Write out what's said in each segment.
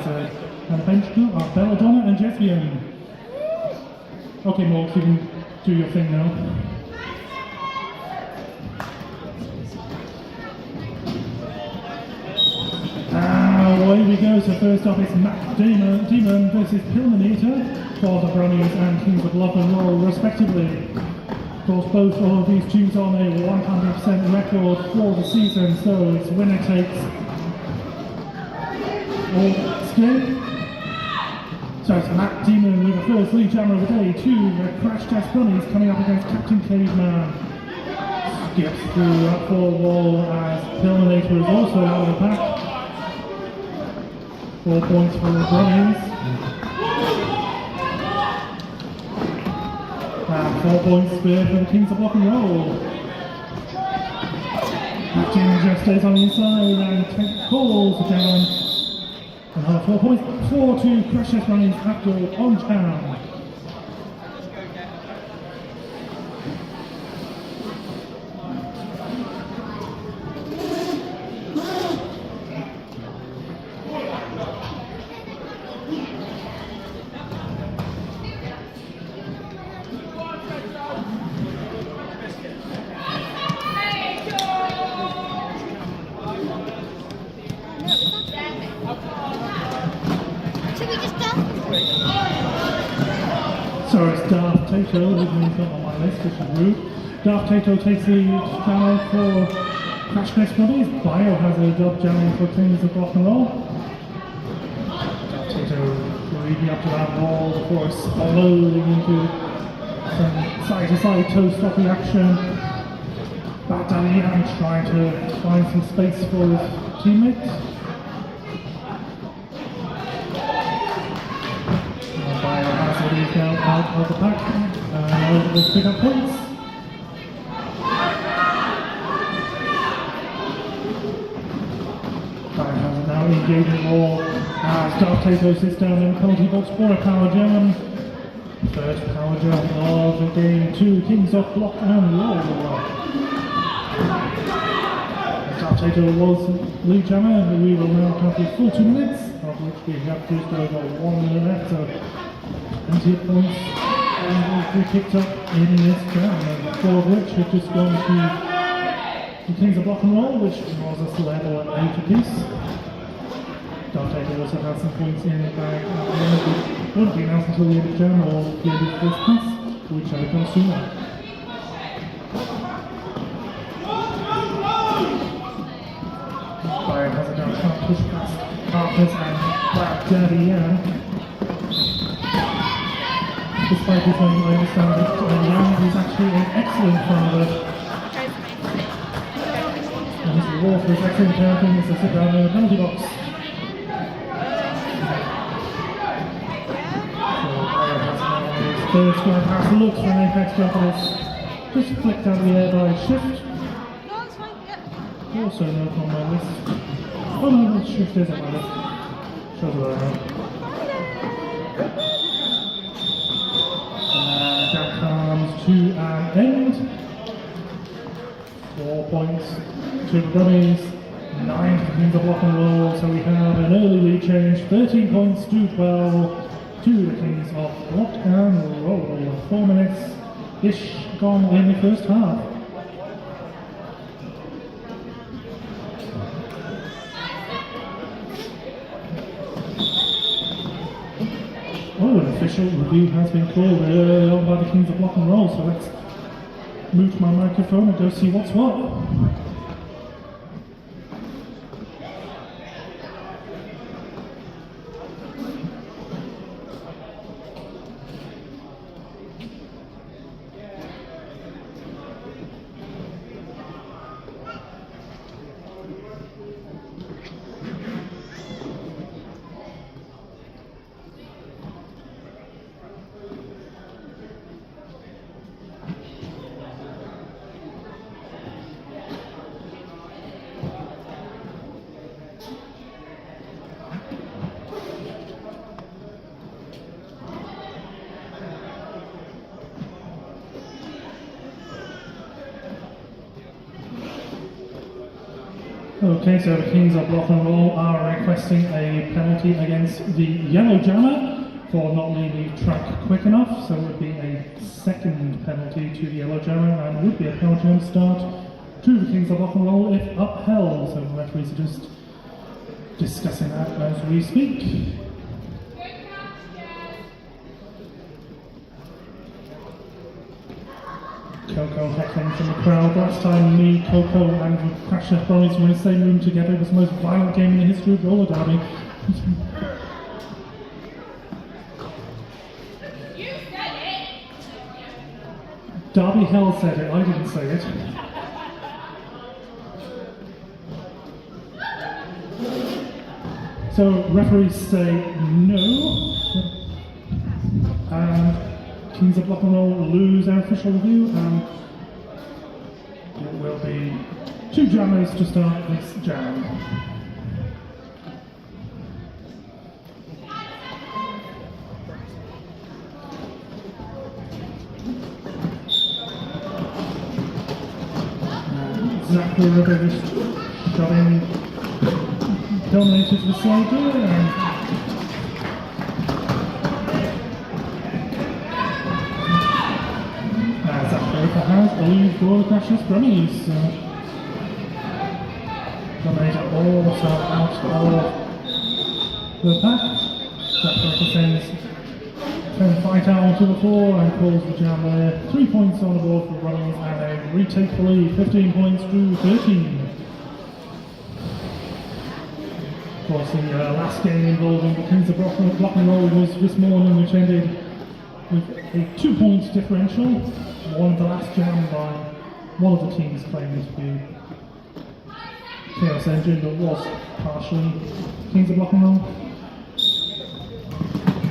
Hazard, and the bench crew are Belladonna and Jesvian. Okay, Morgs, you can do your thing now. Away we go, so first up is Matt Demon versus Pilminator for the Brummies and Kings of Love and Roll respectively. Of course, both of these teams on a 100% record for the season, so it's winner takes all skin. So it's Matt Demon with the first lead jammer of the day to the Crash Test Brummies coming up against Captain Caveman. Skips through that forward wall as Pilminator is also out of the pack. 4 points for the Brummies. And 4 points spare for the Kings of Rock and Roll. Captain just stays on the inside and calls down. Another 4 points, 4-2 Crash Test Brummies after Orange Town. So it's Darth Tato, who's not on my list, which is rude. Darth Tato takes the foul for Crash Test Brummies. Biohazard up jamming for Kings of Rock and Roll. Darth Tato leading up to that wall before exploding into some side-to-side toe-stopping action. Bad Daddy and trying to find some space for his teammates. Out of the pack, and we'll pick up points. Biohazard now engaging more as Darth Tato sits down in the penalty box for a power jam. First power jam of the game to Kings of Block and Roll. Darth Tato was lead jammer, we will now count the full 2 minutes, of which we have just over 1 minute left. So 20 points we picked up in this jam, 4 of which have just gone to the Kings of Block and Roll, which was a level at 8 apiece. Darth Tato also had some points in the bag at the end, which won't be announced until the end of the jam or the end of this pass, whichever comes sooner. Biohazard now trying to push past Carpet and Bad Daddy Yan. Despite his own, I understand that Yang is actually an excellent father. And his reward for his excellent parenting is to sit down in the penalty box. So Biohazard now on his third square pass looks for an apex jump, but it's just flicked out of the air by Shift. No, it's fine, yeah. Also not on my list. Oh no, Shift is on my list. Shows what I know. That comes to an end. 4 points to the Brummies, 9 for Kings of Block and Roll, so we have an early lead change, 13 points to 12 to the Kings of Block and Roll. 4 minutes-ish gone in the first half. Oh, an official review has been called early on by the Kings of Block and Roll, so let's move to my microphone and go see what's what. Okay, so the Kings of Block and Roll are requesting a penalty against the Yellow Jammer for not leaving the track quick enough, so it would be a second penalty to the Yellow Jammer and would be a penalty on start to the Kings of Block and Roll if upheld. So the referees are just discussing that as we speak. Coco heckling from the crowd. Last time me, Coco and Crash Test Brummies were in the same room together. It was the most violent game in the history of roller derby. You said it! Darby Hell said it, I didn't say it. So referees say no. And Kings of Block and Roll lose their official review, and it will be 2 jammers to start this jam. Zach the Rubber just got in, dominated the side door, and has a lead for the Crash Test Brummies. Dominator also out of the pack. That sends 10 fight out to the floor and calls the jam there. 3 points on the board for Brummies and a retake the lead, 15 points to 13. Of course, the last game involving the Kings of Block and Roll was this morning, which ended with a 2-point differential. One of the last jam by one of the teams claiming to be Chaos Engine, but was partially Kings of Block and Roll.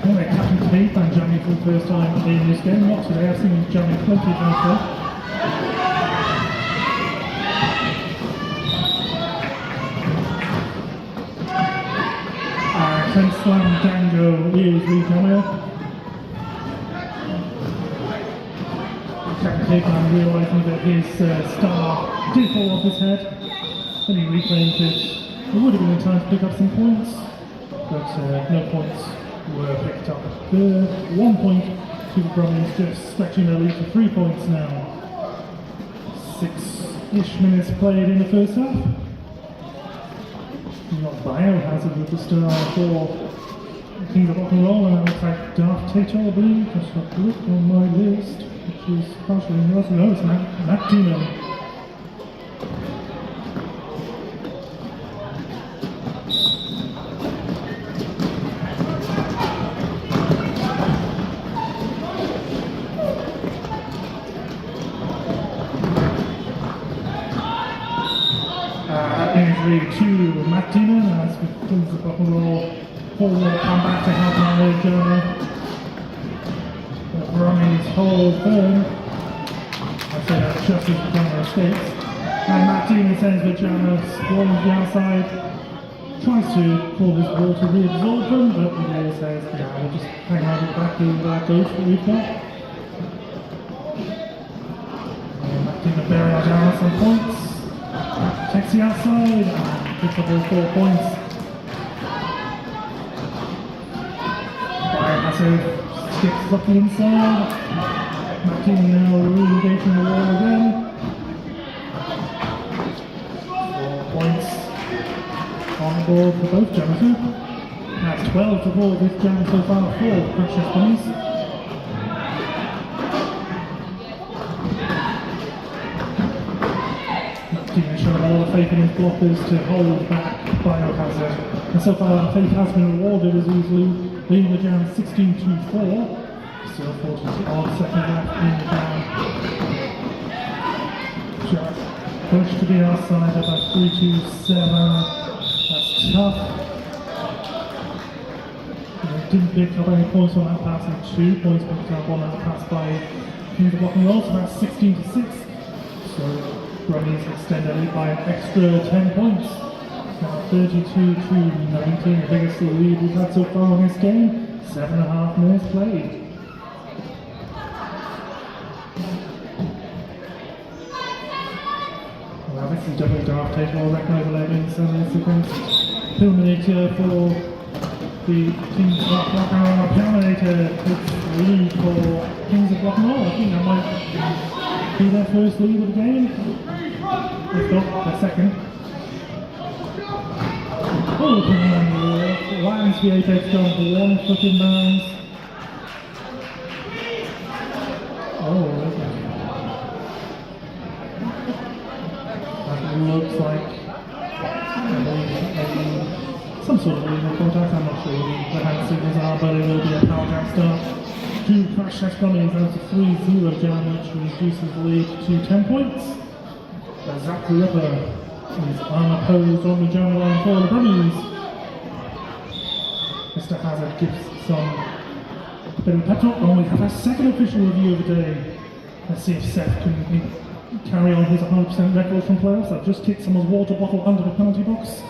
Anyway, Captain Keith and jamming for the first time in this game. Not today, I've seen him jamming plenty of times. Ken Slam Dango is the jammer. Captain Caveman realising that his star did fall off his head, and he reclaimed it. It would have been in time to pick up some points, but no points were picked up. The 1 point to the Brummies, just stretching their lead to 3 points now. 6-ish minutes played in the first half. We've got Biohazard with the star for Kings of Block and Roll, and that looks like Darth Tato, I believe. Just have to look on my list. Which is partially North. No, it's Matt T2M. Injury to Matt T2M as the Kings of Block and Roll forward come back to help out their journey. Brummies hold firm. I say that just as the jammer escapes. And Matt T2M sends the jammer swarms the outside. Tries to call his ball to reabsorb them, but the ball says, yeah, we'll just hang out at the back of that ghost that we've got. Matt T2M burying our jammer some points. Takes the outside and picks up all 4 points. Biohazard skips up the inside. Matt T2M now re-engaging the wall again. 4 points on the board for both jammers. That's 12 to 4 this jam so far for the Crash Test Brummies. Showing a lot of faith in his blockers to hold back Biohazard. And so far, faith has been rewarded as easily, leading the jam 16-4. Still 40 odd seconds left in the jam. Just pushed to the outside about 3-2-7. That's tough. Didn't pick up any points on that pass, and 2 points picked up on that pass by Kings of Block and Roll, so that's 16-6. So Brummies extend their lead by an extra 10 points. Now 32-19, the biggest lead we've had so far in this game. 7.5 minutes played. Well, this double draft table record 11, so it's against Pilminator for the Kings of Rock and Pilminator takes the lead for Kings of Rock and Roll. I think that might be their first lead of the game. If not, their second. Oh, lands the apex down for 1 foot in bounds. Oh, okay. That looks like some sort of illegal contact. I'm not sure what the hand signals are, but it will be a power jam start. 2 Crash Test Brummies out to 3-0 jam, which reduces the lead to 10 points. Zach the Ripper is unopposed on the jam line for the Brummies. Mr. Hazard gives some bit of pep talk, and we have a second official review of the day. Let's see if Seth can carry on his 100% record from playoffs. I've just kicked someone's water bottle under the penalty box.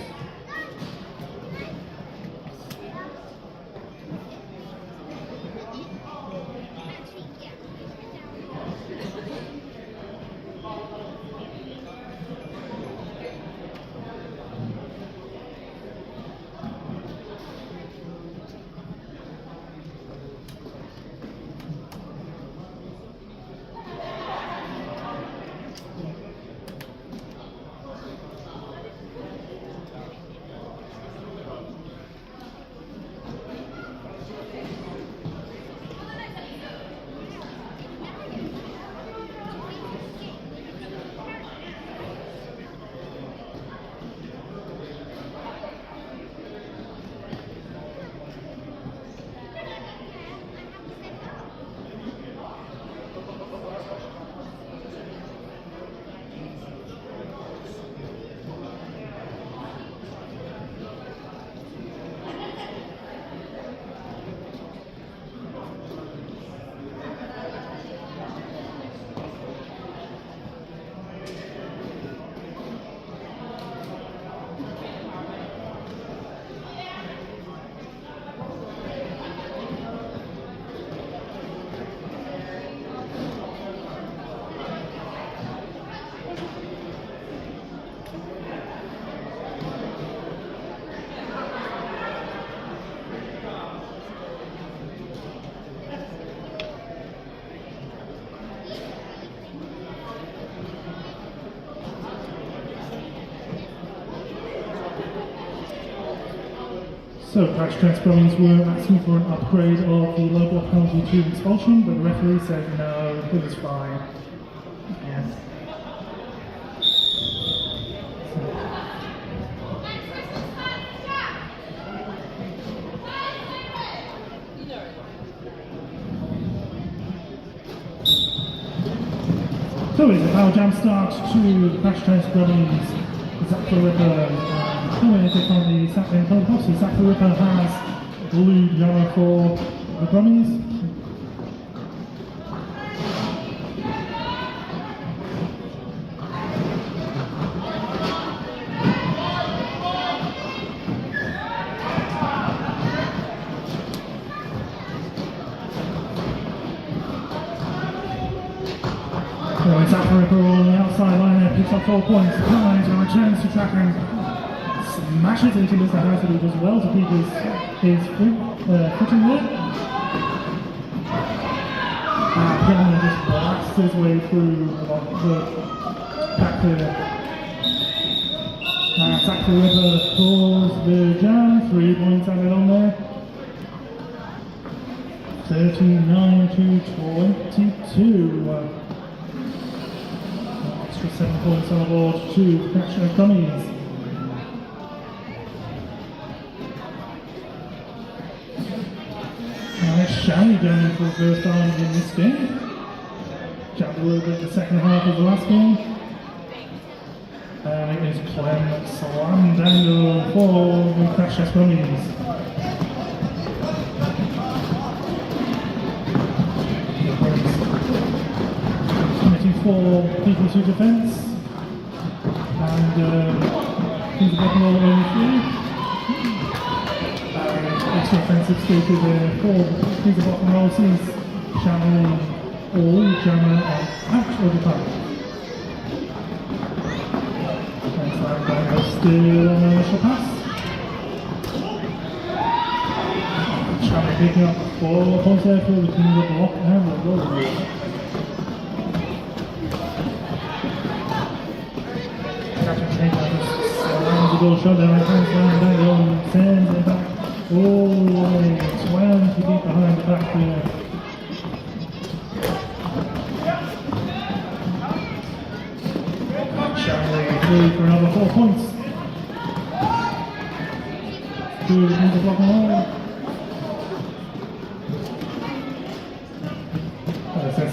So, Crash Test Brummies were asking for an upgrade of the low block penalty to expulsion, but the referee said no, it was fine. Yes. So it's a power jam start to Crash Test Brummies. Zach the Ripper dominated from the Sapling Post. Zach the Ripper has the lead yellow for the Brummies. Zach the Ripper on the outside line there, picks up 4 points, climbs and returns to track and smashes into Mr. Hazard, who does well to keep his footing there. Pillman just blasts his way through the back there. Zach the Ripper pulls the jam, 3 points added on there. 39 to 22. Extra 7 points on the board to Crash Test Brummies. Shiny going for the first time in this game. Jumped a little bit in the second half of the last game. And it is Clem Slamdango for the Crash Test Brummies. Committing 4 people to defence. And he's got all only 3. Extra offensive stated there for Kings of Rock and Roll sees Shannon all Jammer and out of the pack. Still on the initial pass. Charlie picking up 4 points there for the Kings of Block and the goal. Captain Takeout just slams the goal shot down, hands down, back on, sends it back all the way, 20 deep behind the back there. Charlie through for another 4 points. Through the Kings of Block and roll.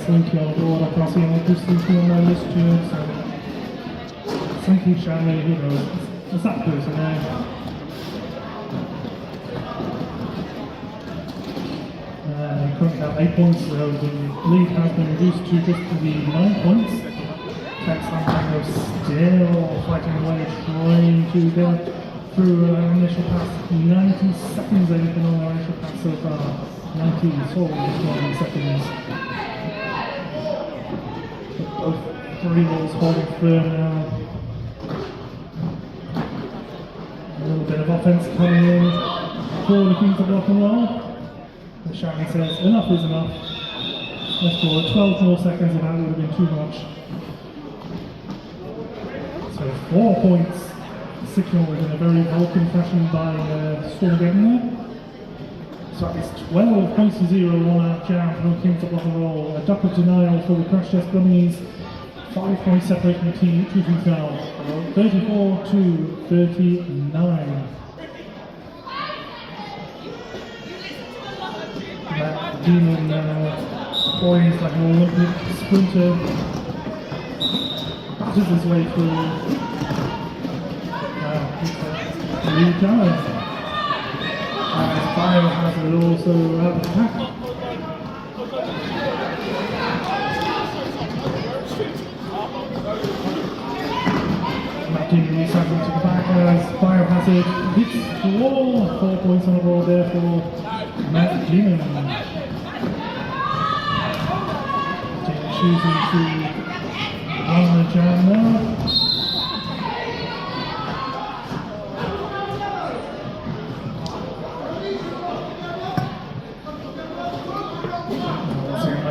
Slinky on the board, I can't see any good Slinky on my list here, so Slinky, Charlie, who knows? It's that person there. Currently have 8 points, so the lead has been reduced to just the 9 points. Texan are still fighting away, trying to get through an initial pass. 90 seconds they've been on their initial pass so far. 90, so just 90 seconds. Both 3 balls holding firm now. A little bit of offense coming in for the Kings of Block and Roll. The Shiny says enough is enough. Let's go 12 more seconds and that would have been too much. So 4 points signalled in a very Vulcan fashion by Stormageddon there. So it's 12 points to 0 on that jam from Kings of Block and Roll. A duck of denial for the Crash Test Brummies. 5 points separating the two teams now. 34 to 39. Matt Demon poised like an Olympic sprinter. Batters his way through. Lead down. Biohazard also out of the pack. Matt Demon recycling to the back as Biohazard hits the wall. 4 points on the board there for Matt Demon. Choosing to run the jam now.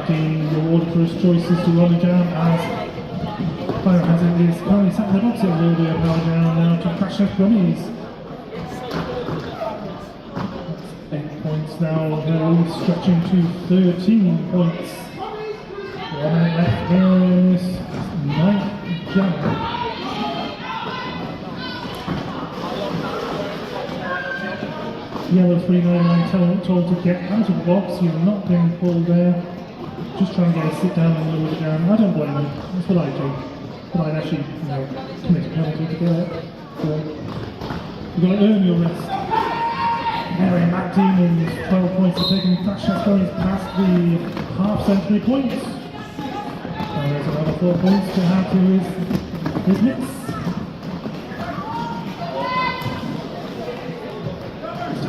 Rewarded for his choices to run a jam as Biohazard is currently sat in the box. It will be a power jam now to Crash Test Brummies. 8 points now, they're stretching to 13 points. 1 minute left in this 9th jam. Yellow 399 told to get out of the box. He's not being pulled there. Just trying to get a sit down in the middle of the jam. I don't blame him. That's what I do. But I'd actually, commit a penalty to get it. So you've got to earn your rest. Mary Matt Demon's 12 points are taking Crash Test Brummies past the half-century points. And there's another 4 points to add to his mix.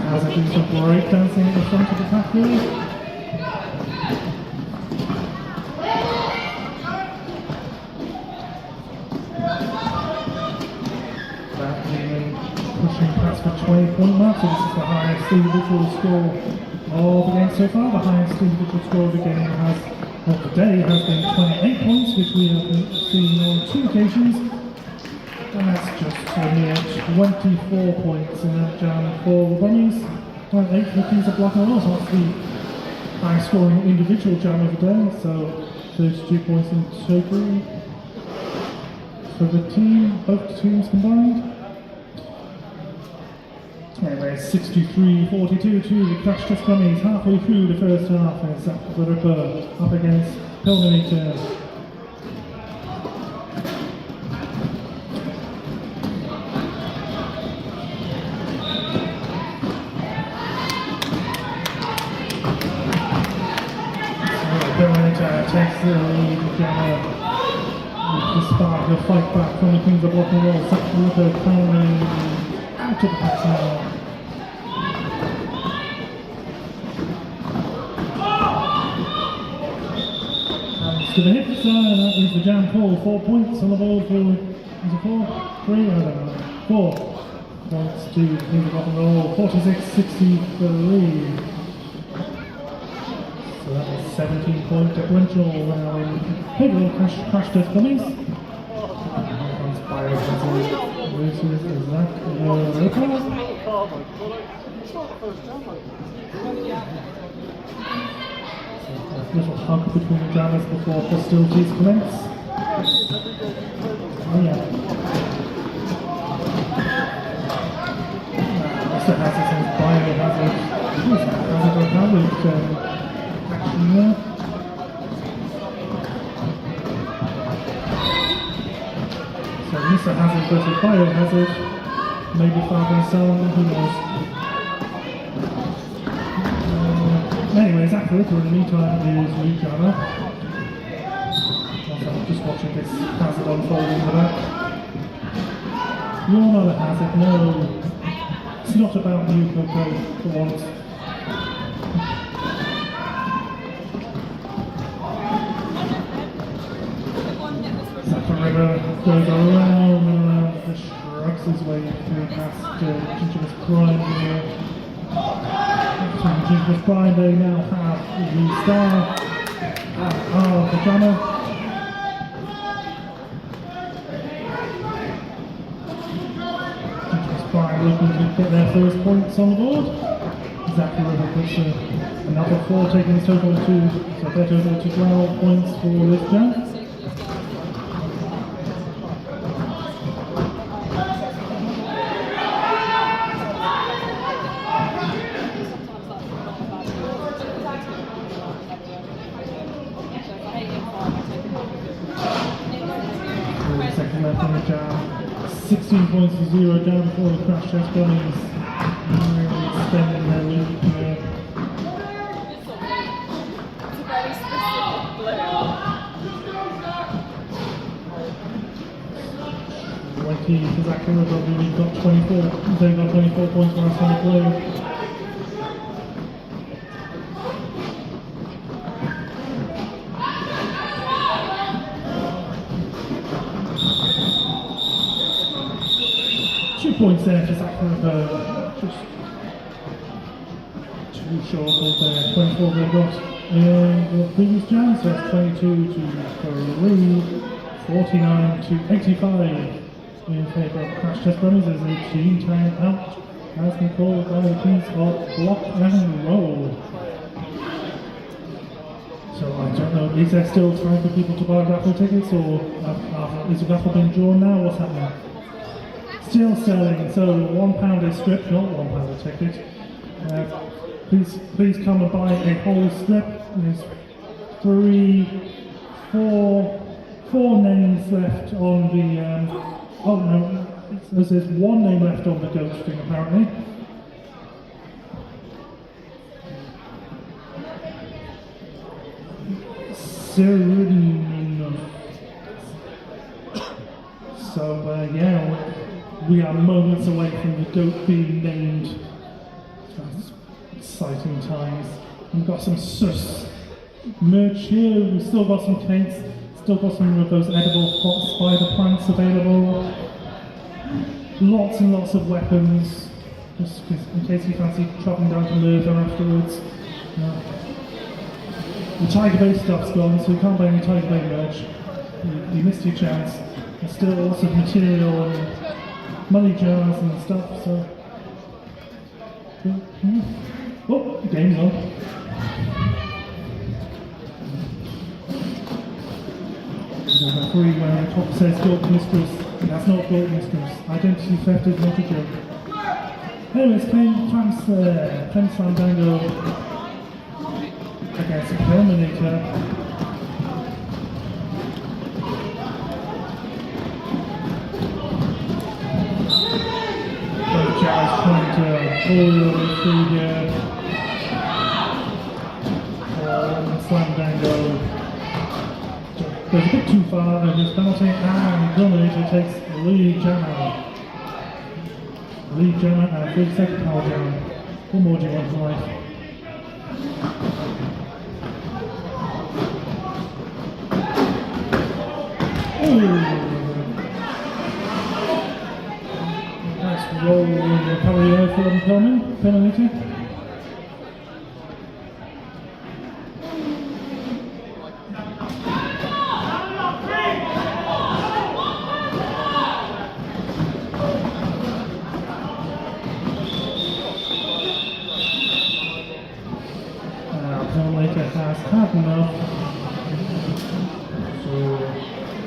Hazard doing some breakdancing at the front of the pack here. Pushing past the 20-point mark, so this is the highest individual score of the game so far. The highest individual score of the game of the day has been 28 points, which we have seen on 2 occasions. And that's just a mere 24 points in that jam for the Brummies. 28 for the Kings of Block and Roll, so that's the highest scoring individual jam of the day. So 32 points in total for the team, both teams combined. Anyway, 63-42 to the Crash Test Brummies halfway through the first half, and it's the Ripper up against Pilgrimator. Pilgrimator takes the lead with the spark of fight back from the Kings of Block and Roll. Sack the Ripper climbing out of the pack now. To the hips, that is the jam call. 4 points on the board for, is it 4? 3? I don't know. 4 points to Kings of Rock and Roll, 46-63. So that was 17-point differential now in favour of Crash Test Brummies. Versus Zach Roper. A little hug between the jammers before hostilities commence. Oh yeah. Mr. Hazard says Biohazard. Hazard or Hazard action there. So Mr. Hazard versus Biohazard. Maybe father and son, who knows. Anyway, Zach Ripper in the meantime is Luke Jammer. I'm just watching this Hazard unfold in the back. You're not a Hazard, no. It's not about you, Coco, for once. Zach Ripper goes around and around, just shrugs his way through past Ginger's Prime here. Ginger's Prime, they now have the star for Jammer. Looking to get their first points on the board. Zach Ripper puts another 4, taking his total to, so their total to 12 points for this jam. Second left on the jam. 16 points to 0 down before the Crash Test Brummies. Really extending their lead here. It's a very specific blue. 20 for Zach Ripper, we've got 24. They've got 24 points for us on the play. 2 points there for Zach Ripper, just too short of the 24 they got in the previous jam, so that's 22 to 3, 49 to 85 in favour of Crash Test Brummies as a team time out has been called by the Kings of Block and Roll. So I don't know, is there still time for people to buy raffle tickets, or is the raffle being drawn now? What's happening? Still selling, so £1 a strip, not £1 a ticket. Please come and buy a whole strip. There's 4 names left on the. Oh no, there's 1 name left on the goat string apparently. So yeah. We are moments away from the goat being named. That's exciting times. We've got some sus merch here. We've still got some cakes. Still got some of those edible hot spider plants available. Lots and lots of weapons. Just in case you fancy travelling down to murder afterwards. The Tiger Bay stuff's gone, so you can't buy any Tiger Bay merch. You missed your chance. There's still lots of material and money jars and stuff, so. Oh, the game's on. There's a free where the top says Gold Mistress. That's not Gold Mistress. Identity theft is not a joke. Anyways, Claim Slandango against Terminator. Jazz trying to pull your way through here. Slandango goes a bit too far in his penalty, and Dominator takes lead jammer. Lead jammer and a 30-second power jam. What more do you want from life? Roll recovery from penalty. Penalty has had enough. So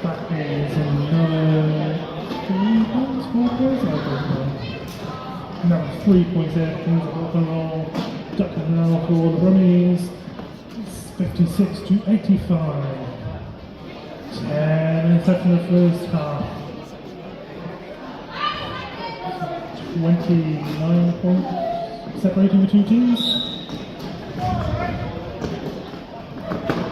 that is another 3 points, 4 points, I don't know. Another 3 points there, things are rock and roll. Ducking now for the Brummies. It's 56-85. 10 minutes left in the first half. 29 points separating the two teams.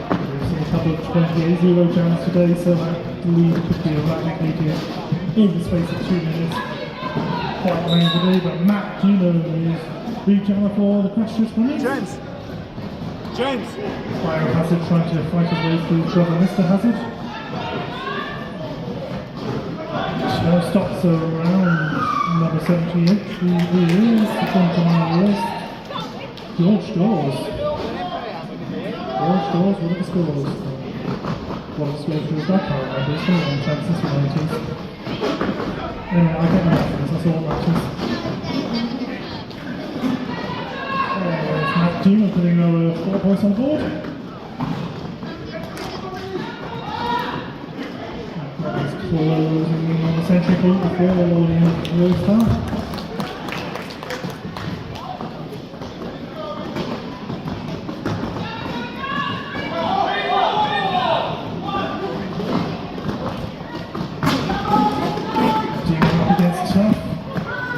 We've seen a couple of 28-0 jams today, so that lead could be eradicated in the space of 2 minutes. Quite lame today, but Matt Gino is lead jammer for the Crashers Brummies. James! Biohazard trying to fight his way through his brother Mr. Hazard. Stops around number 78, who is the front on the list. George Dawes. George Dawes, what are the scores? What are the scores for his back? I remember, it's been a long time since the 90s. Anyway, I get the reference, that's all that matters. It's Matt Demon putting over 4 points on the board. Closing on the century point before the loading of the first half. Demon up against tough.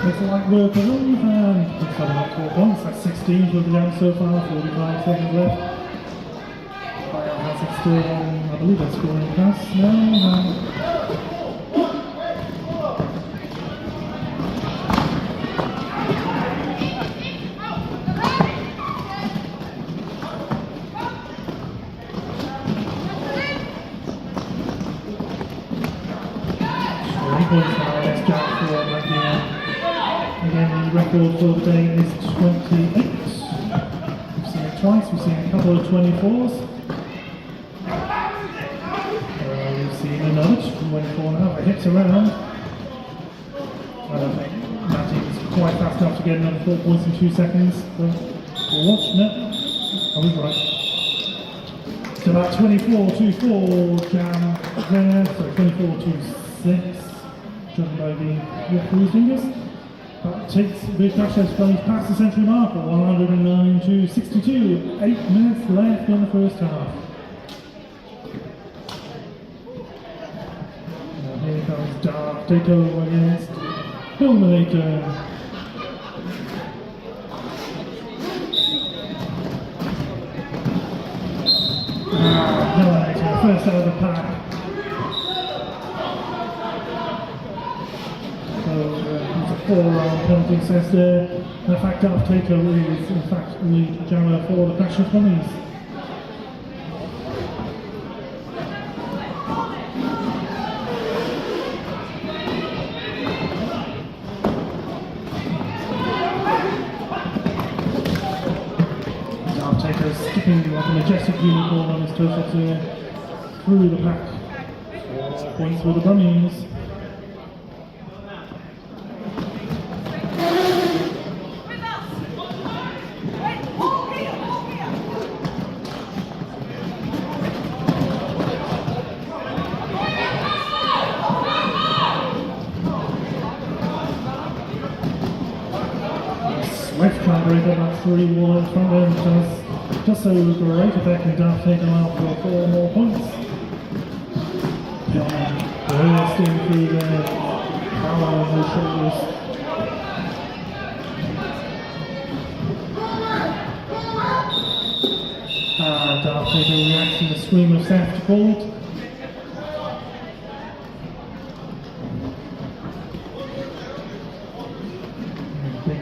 Makes it like work a run, and it's having up 4 points. That's 16 for the down so far, 45 seconds left. Biohazard still on, I believe that's scoring pass now. Points now, let's jack for Magdalene. Again, the record for the day is 28. We've seen it twice, we've seen a couple of 24s. We've seen another 24 now, it hits around. I don't think Matty is quite fast enough to get another 4 points in 2 seconds, but we'll watch. No, I was right. It's about 24-4 jam there, sorry, 24-6. Driven by the referee's fingers. That takes the Crashers Brummies past the century mark at 109-62. 8 minutes left in the first half. Now here comes Dark Dato against Dominator. Dominator, first out of the pack. It's a 4-round penalty says there. In fact, Darth Taker is in fact lead jammer for the Crashers Brummies. Darth Taker skipping like a majestic unicorn on his toes up there through the pack. 4 points for the Brummies. Swift collaborator, that 3-1 front end does just so great effect, and Darth taken out for 4 more points. Bursting through there, power on those shoulders. Darth Taker reacts in a scream of theft to call it.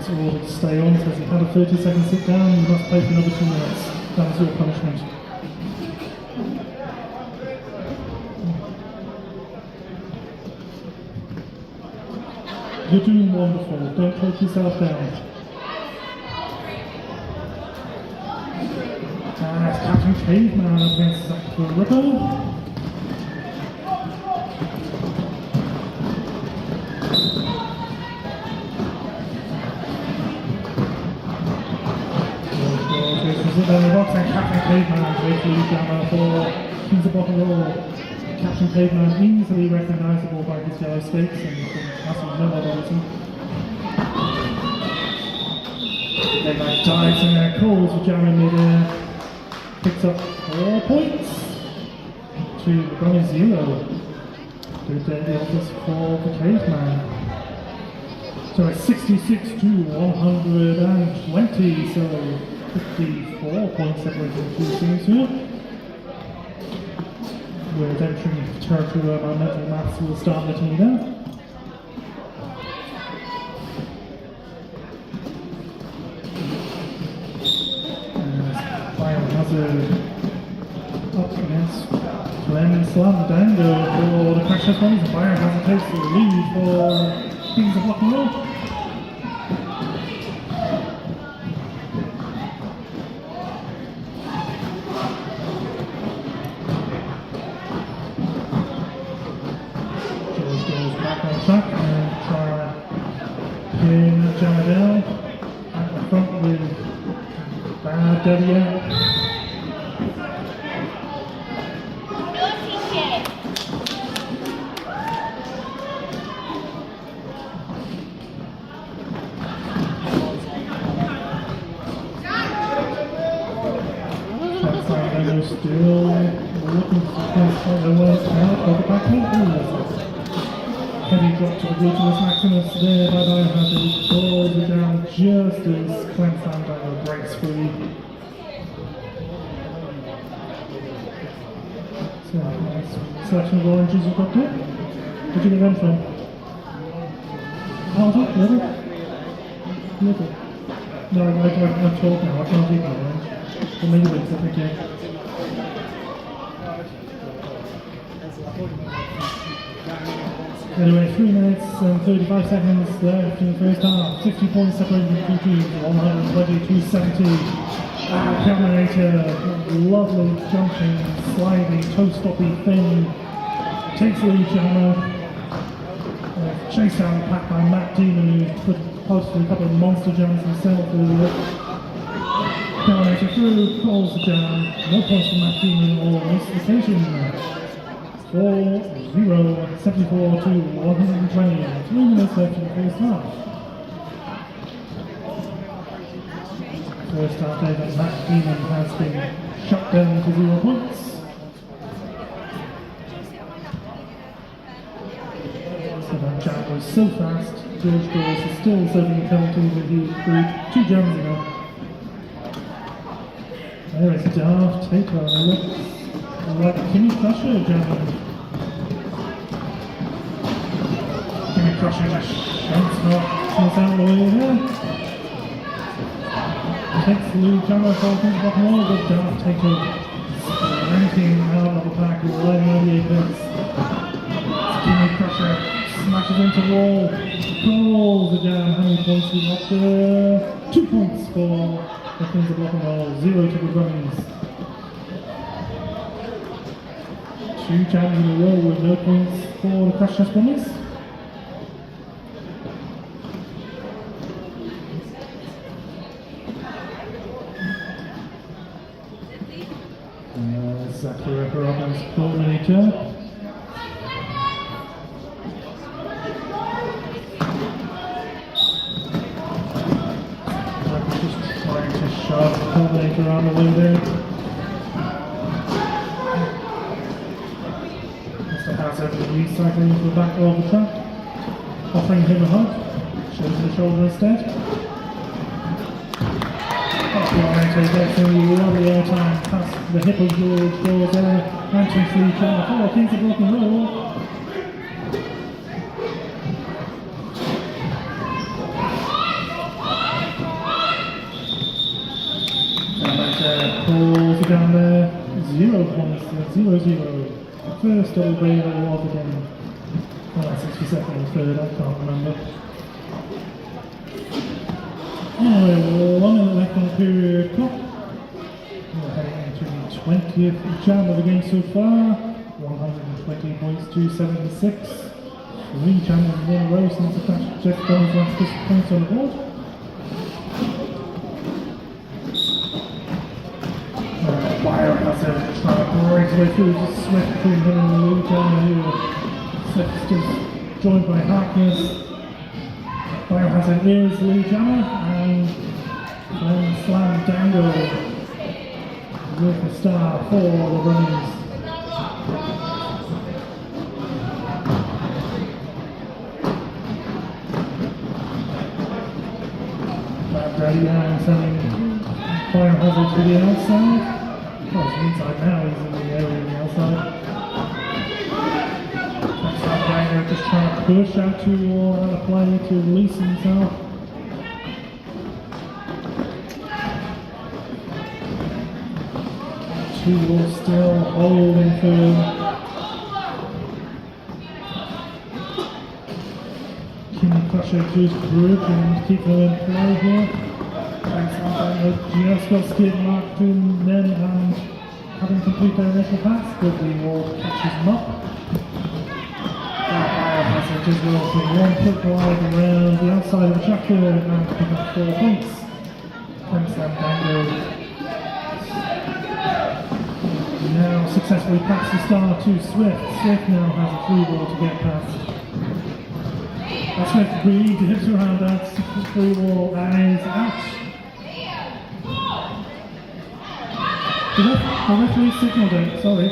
Order to stay on, says he had a 30-second sit down, you must play for another 2 minutes. That is your punishment. You're doing wonderful. Don't put yourself down. And that's Captain Caveman against Zach the Ripper. Down the box and Captain Caveman basically jammer for Kings of Rock and Roll. Captain Caveman easily recognisable by his yellow skates and absolutely no other reason. Caveman dives in there, calls for jamming mid-air, picks up 4 points to the Brummies 0. Good day in the office for the Caveman. So it's 66 to 120, so 54 points separating the two teams here. We're entering territory where our mental maths will start letting me down. Biohazard up against Glenn Slamdango for the Crash Test Ones. Biohazard takes the lead for Kings of Rock and Roll. Track and try pin Jammer down at the front with bad W. They're still looking for the work out of the back heel. Heavy drop to the Brutalist Maximus there by Biohazard, pulls it down just as Glenn Slamdango breaks free. So, nice selection of oranges you've got there. Where'd you get them from? Oh, little? Little. No, I'm talking now, I can't eat my orange. Well, maybe it's up again. Anyway, 3 minutes and 35 seconds left in the first half. 60 points separating the two teams, 120-70. Caminator, lovely jumping, sliding, toe-stoppy thing. Takes the lead jammer. Chased down the pack by Matt Demon, who posted a couple of monster jams himself. Caminator through, calls the jam. No points for Matt Demon or miss the station. 4-0, 74 to 120. 3 minutes left in the first half. First half day that Matt Demon has been shut down to 0 points. So that jam was so fast. George Dawes is still serving the penalty that he agreed 2 jams ago. There is Darth Taker. Like Kimmy Crusher jamming. Kimmy Crusher just shunts out the way there. Takes the lead jammer for Kings of Rock and Roll, but Darth Taker sprinting out of the pack, riding on the apex. Kimmy Crusher smashes into the wall, calls the jam. How many points we got there? 2 points for the Kings of Rock and Roll, 0 to the Brummies. 2 jams in a row with no points for the Crash Test Brummies. Zach the Ripper up against Dominator. Just trying to shove Dominator out of the way there. Hazard recycling to the back of the track, offering him a hug, shows the shoulder instead. Dominator gets a lovely airtime past the hip of George Dawes there, anti-free corner for Kings of Rock and Roll. Dominator pulls it down there, 0 points, 0-0. First double barrel of the game. Well, that's 62nd or 3rd, I can't remember. Anyway, 1 minute left on the period clock. We're heading into the 20th jam of the game so far. 120 points to 76. 3 jams in a row since the Crash Jeff Brummies last points on the board. Biohazard trying to break away through the Swift between him and Lou down here. Swift just joined by Harkness. Biohazard is Lee Jammer and then Slam Dango with the star for the Brummies. Ready now sending Biohazard to the outside. Well, he's inside now, he's in the area on the outside. Slam Dango just trying to push out to a play to release himself. Two still holding firm. King Crusher just group and keep them in play here. Just got skid marked in then and having completed their initial pass, but the wall catches them up. Biohazard just will from one quick glide around the outside of the tracker and pick up 4 points. Thanks Slam Dango. Now successfully passed the star to Swift. Swift now has a 3 ball to get past. Swift dips around that 3 ball and is out. The referee signalled it, sorry.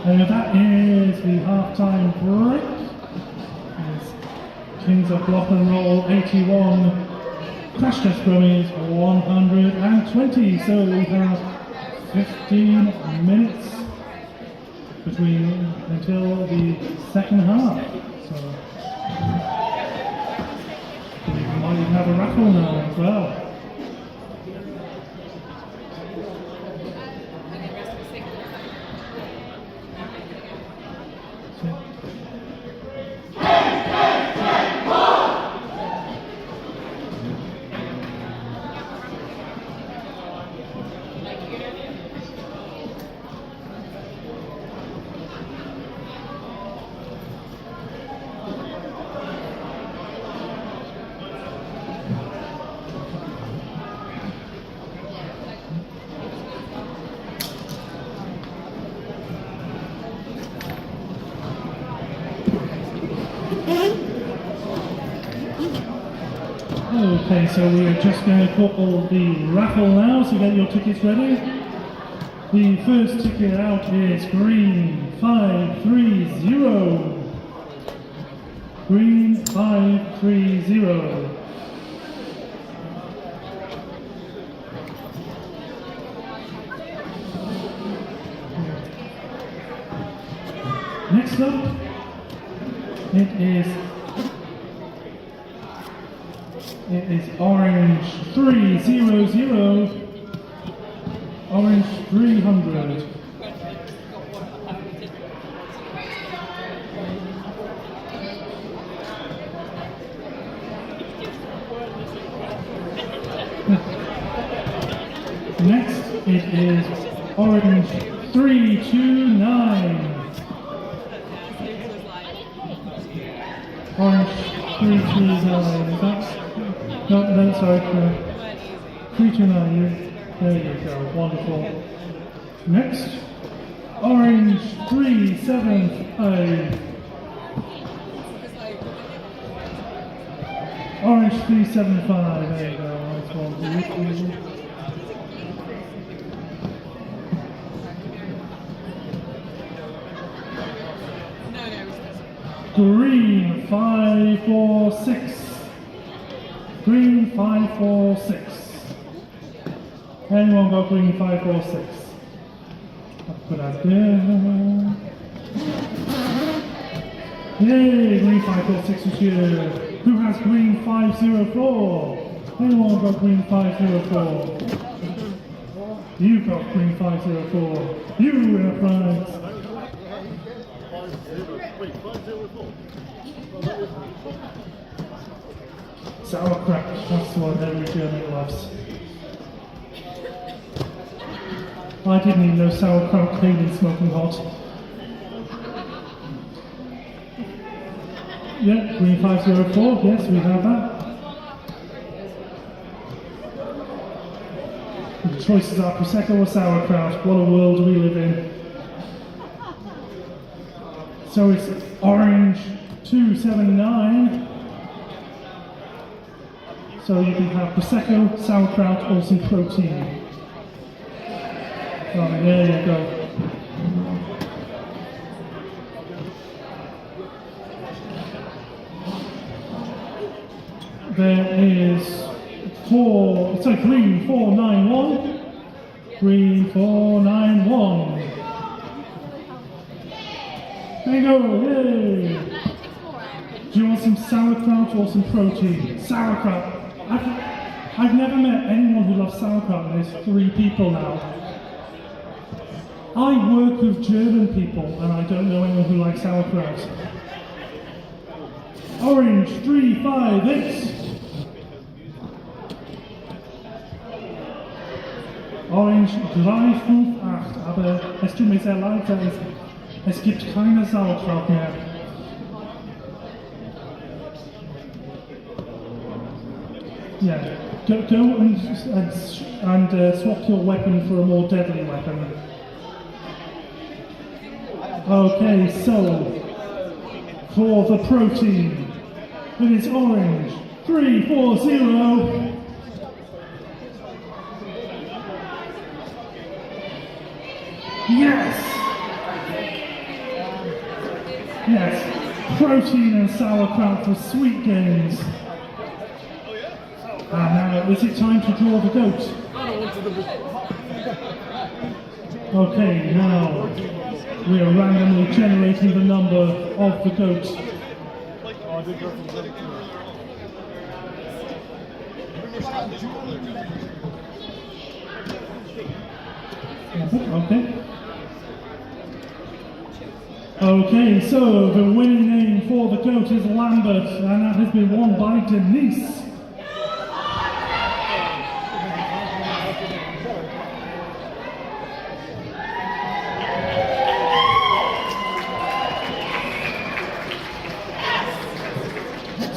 And that is the half-time break. Kings of Block and Roll 81, Crash Test Brummies 120. So we have 15 minutes until the second half. So we might even have a raffle now as well. Okay, so we are just going to call the raffle now, so get your tickets ready. The first ticket out is green 530. Green 530. Next up, it is orange 300, orange 300. Next, it is orange 329. Orange 329, is that? No, sorry, 329, there you go, wonderful. Next, orange 375. Orange 375, there you go, nice one. Green 546. Green 546. Anyone got green 546? Put that there. Yay, green 546 is here. Who has green 504? Anyone got green 504? You got green 504. You in a prize. Sauerkraut, that's what every German loves. I didn't even know sauerkraut came in smoking hot. Yeah, green 504, yes, we have that. The choices are Prosecco or sauerkraut. What a world we live in. So it's orange 279. So you can have Prosecco, sauerkraut, or some protein. Oh, there you go. There is green 491. Green 491. There you go, yay! Do you want some sauerkraut or some protein? Sauerkraut. I've never met anyone who loves sauerkraut, and there's 3 people now. I work with German people, and I don't know anyone who likes sauerkraut. Orange 358. Orange 358, aber es tut mir sehr leid, es gibt keine Sauerkraut mehr. Yeah, go and swap your weapon for a more deadly weapon. Okay, so for the protein, it is orange 340. Yes! Yes, protein and sauerkraut for sweet games. And now, is it time to draw the goat? Okay, now we are randomly generating the number of the goat. Okay. Okay, so the winning name for the goat is Lambert, and that has been won by Denise.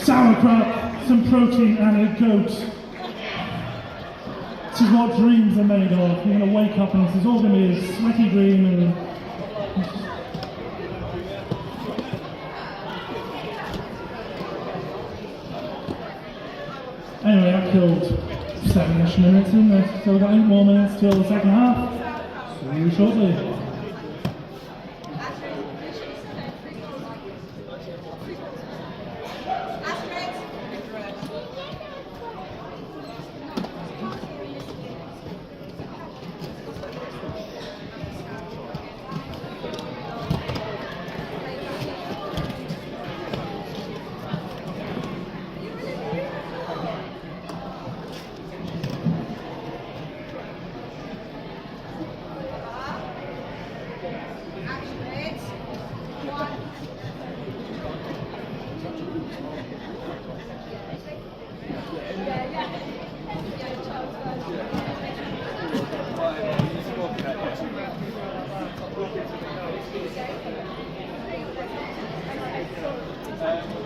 Sauerkraut, some protein, and a goat. This is what dreams are made of. You're going to wake up and this is all going to be a sweaty dream. And anyway, I killed 7-ish minutes in this, so we've got 8 more minutes till the second half. See you shortly.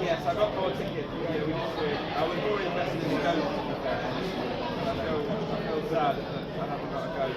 Yes, I got more tickets. Yeah, we just did. I was more invested in the goat. I feel sad that I haven't got a goat.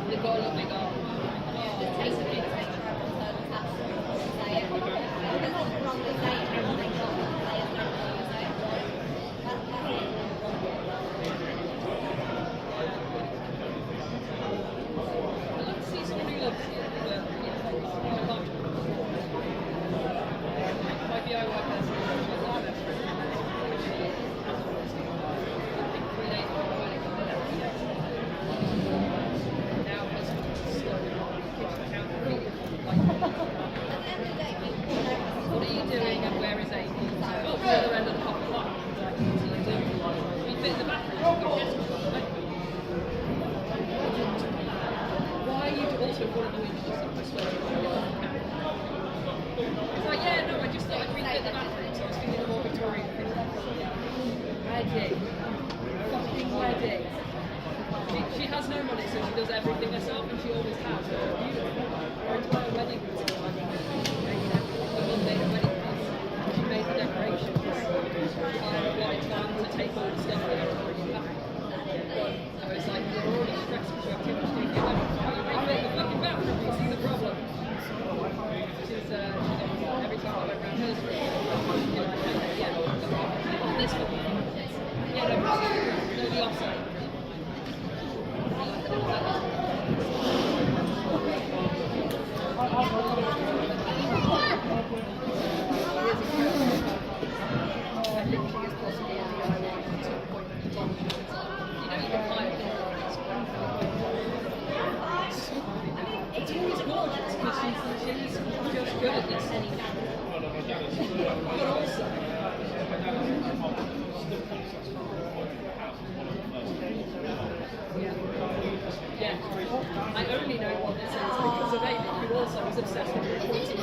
They've got a lovely goal. I'd love to see someone who loves it, but I can't. Maybe I work there. What are you doing and where is Amy? Oh, the other end of the pocket line. We fit in the bathroom. Why are you also one of the weakest? I swear. It's like, yeah, no, I just thought I'd refit the bathroom, so I was feeling more Victorian. Ready. Fucking ready. She has no money, so she does everything herself, and she always has. Her entire wedding was the Monday the wedding was. She made the decorations. I wanted time to take all the stuff that I was already having. So it's like, you're already stressed because you have too much to do. You refit the fucking bathroom, you see the problem. She's every time I went around hers, yeah, this one. Yeah, no, the offside. It's always gorgeous because she's just good at this. But also, yeah, I only know what this is because of Amy, who also is obsessed with reporting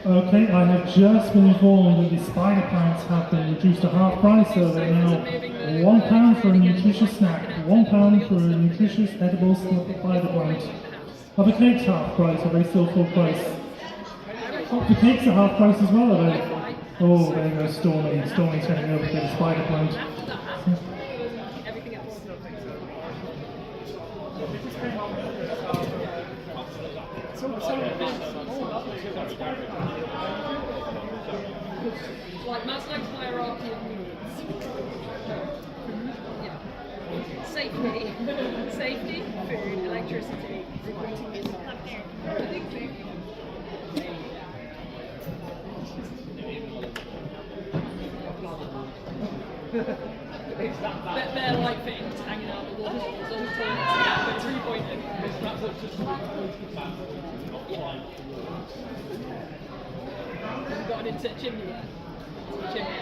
Okay, I have just been informed that the spider plants have been reduced to half price, so they're now £1 for a nutritious snack, £1 for a nutritious edible spider plant. Are the cakes half price? Are they still full price? Oh, the cakes are half price as well, are they? Oh, there you go, Stormy. Stormy's heading over to the spider plant. everything else. Like Maslow's hierarchy of needs. Yeah. Safety, food, electricity, They're like things hanging out the walls, all the toilets, they're 3-pointed. We've got an inset chimney there. It's a chimney.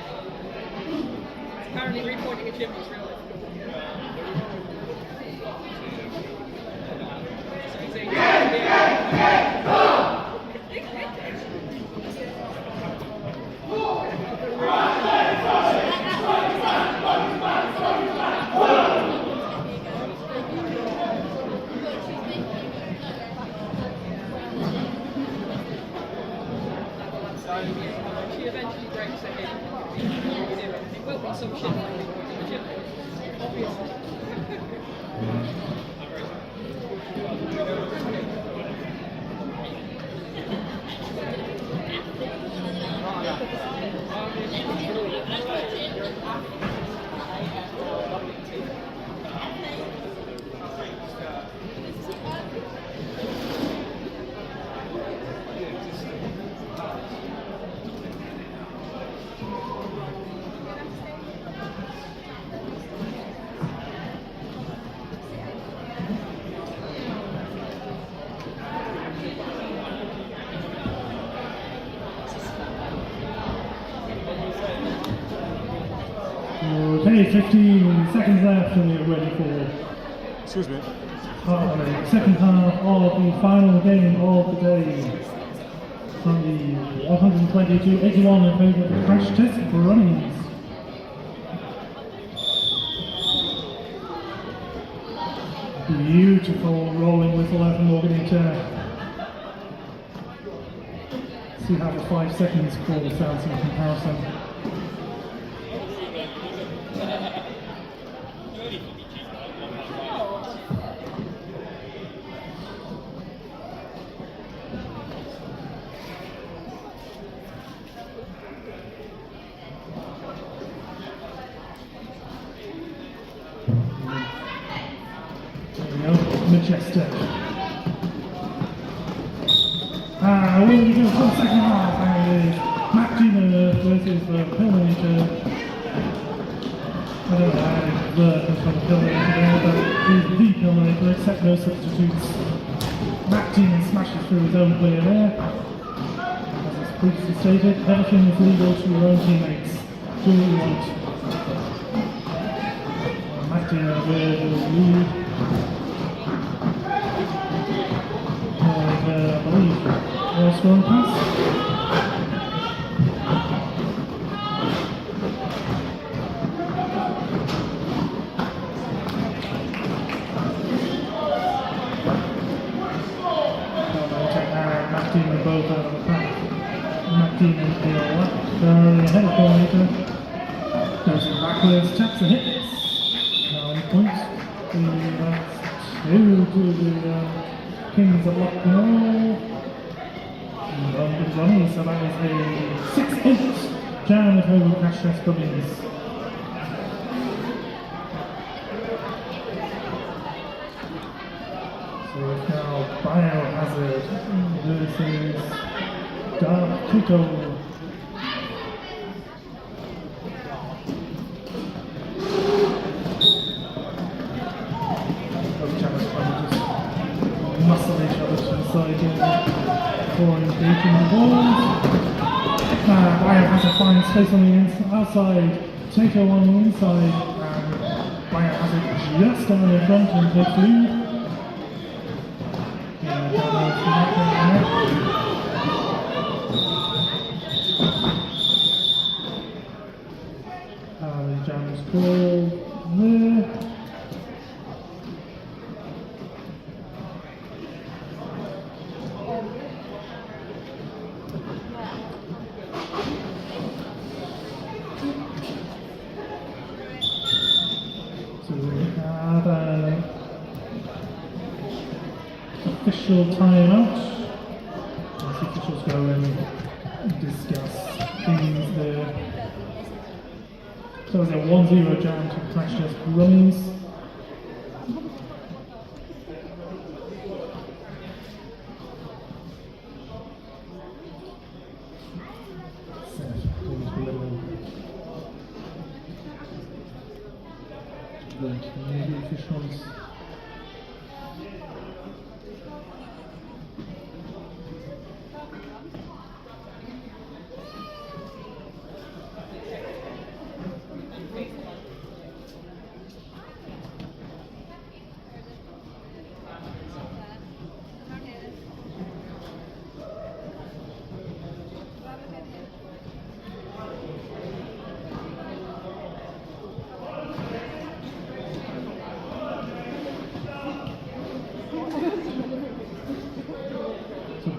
Apparently repointing a chimney is real difficult. So he's she eventually breaks her hip. It will be some shit like the chimney, obviously. Okay, 15 seconds left and we're ready for Excuse me. second half of the final game of the day. From the 122-81 in favour of the Crash Test Brummies. Beautiful rolling whistle out from Morgan Eater. we have a 5 seconds for the stance in comparison. Majestic. Will we go for the second half? And it is Matt Gina versus the Pillinator. I don't know how the comes from the Pillinator there, but he's the Pillinator, except no substitutes. Matt Gina smashes through his own player there. As is previously stated, everything is legal to your own teammates. Do what you want. Matt Gina will lead. I believe scoring pass. Macdine and both out of the pack. Macdine and Aola. They're ahead of Pillinator. Goes in backwards, taps and hits. Now on point. That's 2 to the Kings of Lucknow. Good running, so that is a 6-8 down at home crash test Brummies. So it's now Biohazard versus Dark Tito. Muscle each other to the side here for engaging the balls. Biohazard finds space on the outside, Tato on the inside, and Biohazard just down in front and takes lead. The jam is called there. Official timeout. As officials go and discuss things there. So it's a 1-0 jam to Crash Test Brummies. Maybe officials.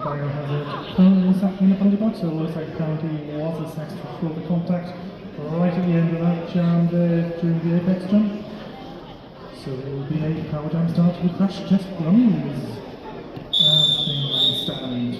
Biohazard currently sat in the penalty box, so it looks like the penalty was assessed for the contact right at the end of that jam there during the apex jump. So it will be a power jam start with Crash Test Brummies as things stand.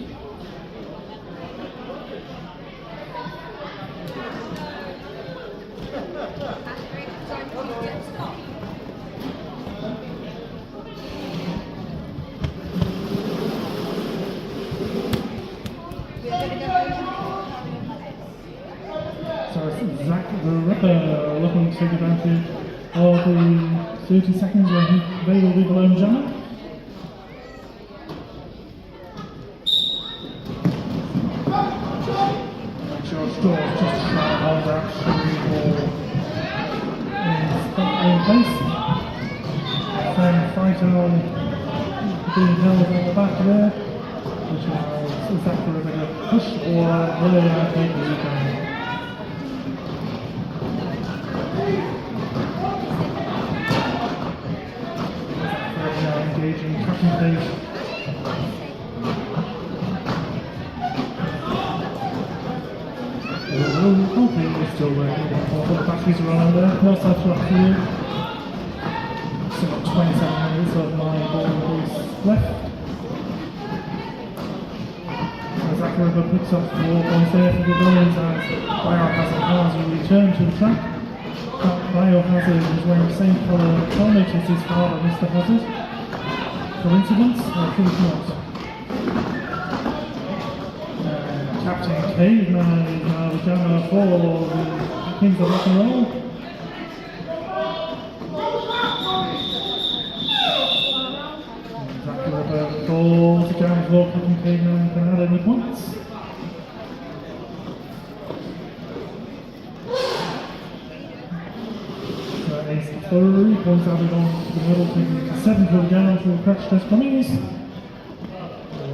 Zach the Ripper looking to take advantage of the 30 seconds where they will be the lone jammer. George Dawes just trying to hold that free ball in place. Then Fighter being held on the back there, which allows Zach the Ripper to push or will they take the rebound. Engaging cutting pace. okay, we're still ready. The batteries are on there. No side shot for you. Still got 27 minutes of my ball voice left. Zakharova picks up 4 points there for the Brummies as Biohazard has returned to the track. That Biohazard is wearing the same colour helmet as his father, Mr. Hazard. Coincidence? I think not. Captain Caveman is now the jammer for the Kings of Rock and Roll. Zakharova calls the jam floor. Captain Caveman can add any points. That is 3 points added on to the middle, taking it to 7 for the jam for the crash test Brummies.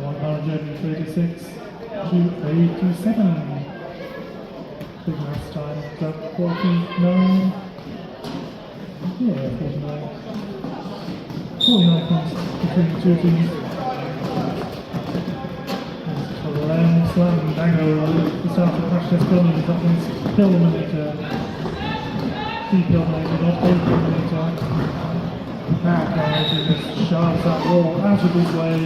136 to 87. Big maths time. Is that 49? Yeah, 49. 49 points between the two teams. Slam Dango, the start of crash test Brummies. That means kill eliminator. Deep eliminator, not both eliminator. That guy just shoves that wall out of his way.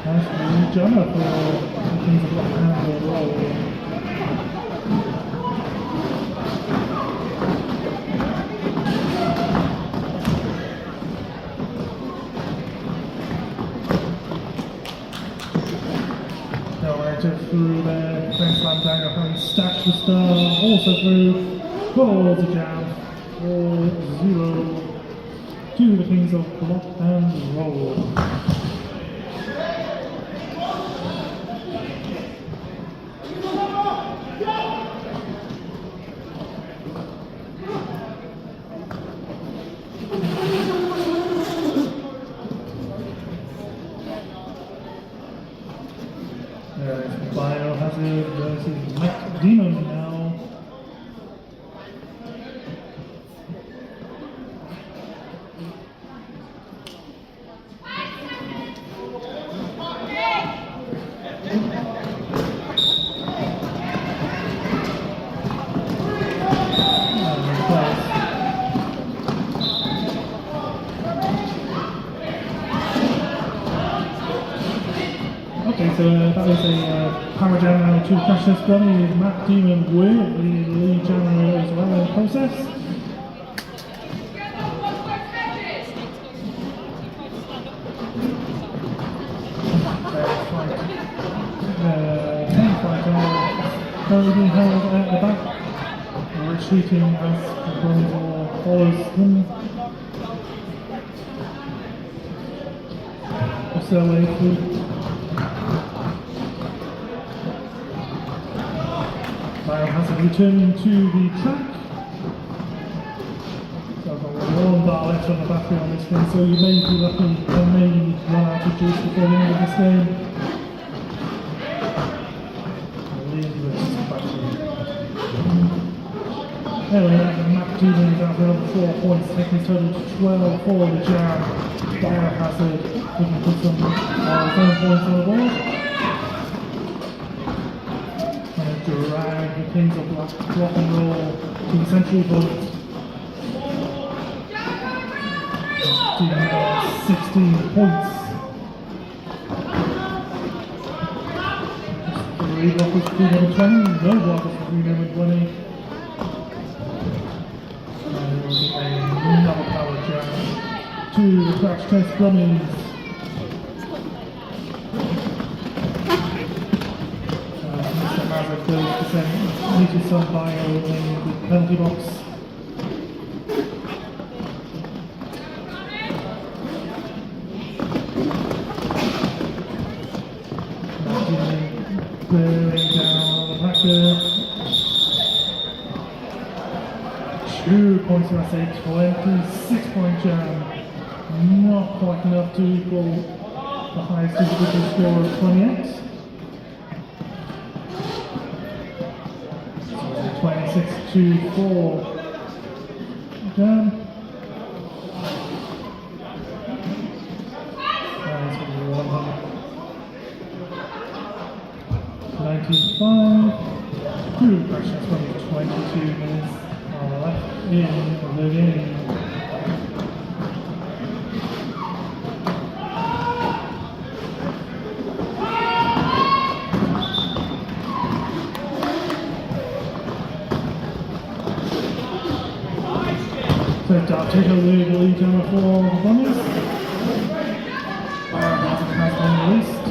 That's the jammer for the Kings of Rock and Roll. Through there, Grand Slam Dagger having stacked the star, also through, calls a jam, 4-0 to the Kings of Rock and Roll. Biohazard versus Mac Demon now. Okay, so that was a power jammer to crash test Brummy with Matt Demon with the lead jammer as well in the process. Currently being held at the back, retreating as the Brummy follows him. What's their way through? Biohazard returning to the track. So I've got 1 bar left on the battery on this thing, so you may be lucky and may run out of juice before the end of this game. Anyway, Matt Demon is out for another 4 points, taking his total to 12 for the jam. Biohazard looking to put some 7 points on the board. Drag the Kings of Rock and Roll to the central point. 16 points. 3 blockers for number 20, no blockers for number 20. And there will be another power jam to the crash test Brummies. Meted some bio in the penalty box. Bearing down the back there. 2 points for SA, 26-point jam. Not quite enough to equal the highest individual score of 28. 26-4 jam. That's 100. 95. Through pressure, 22 minutes are left in the game. So take a lead jammer for the Brummies. Has on the list.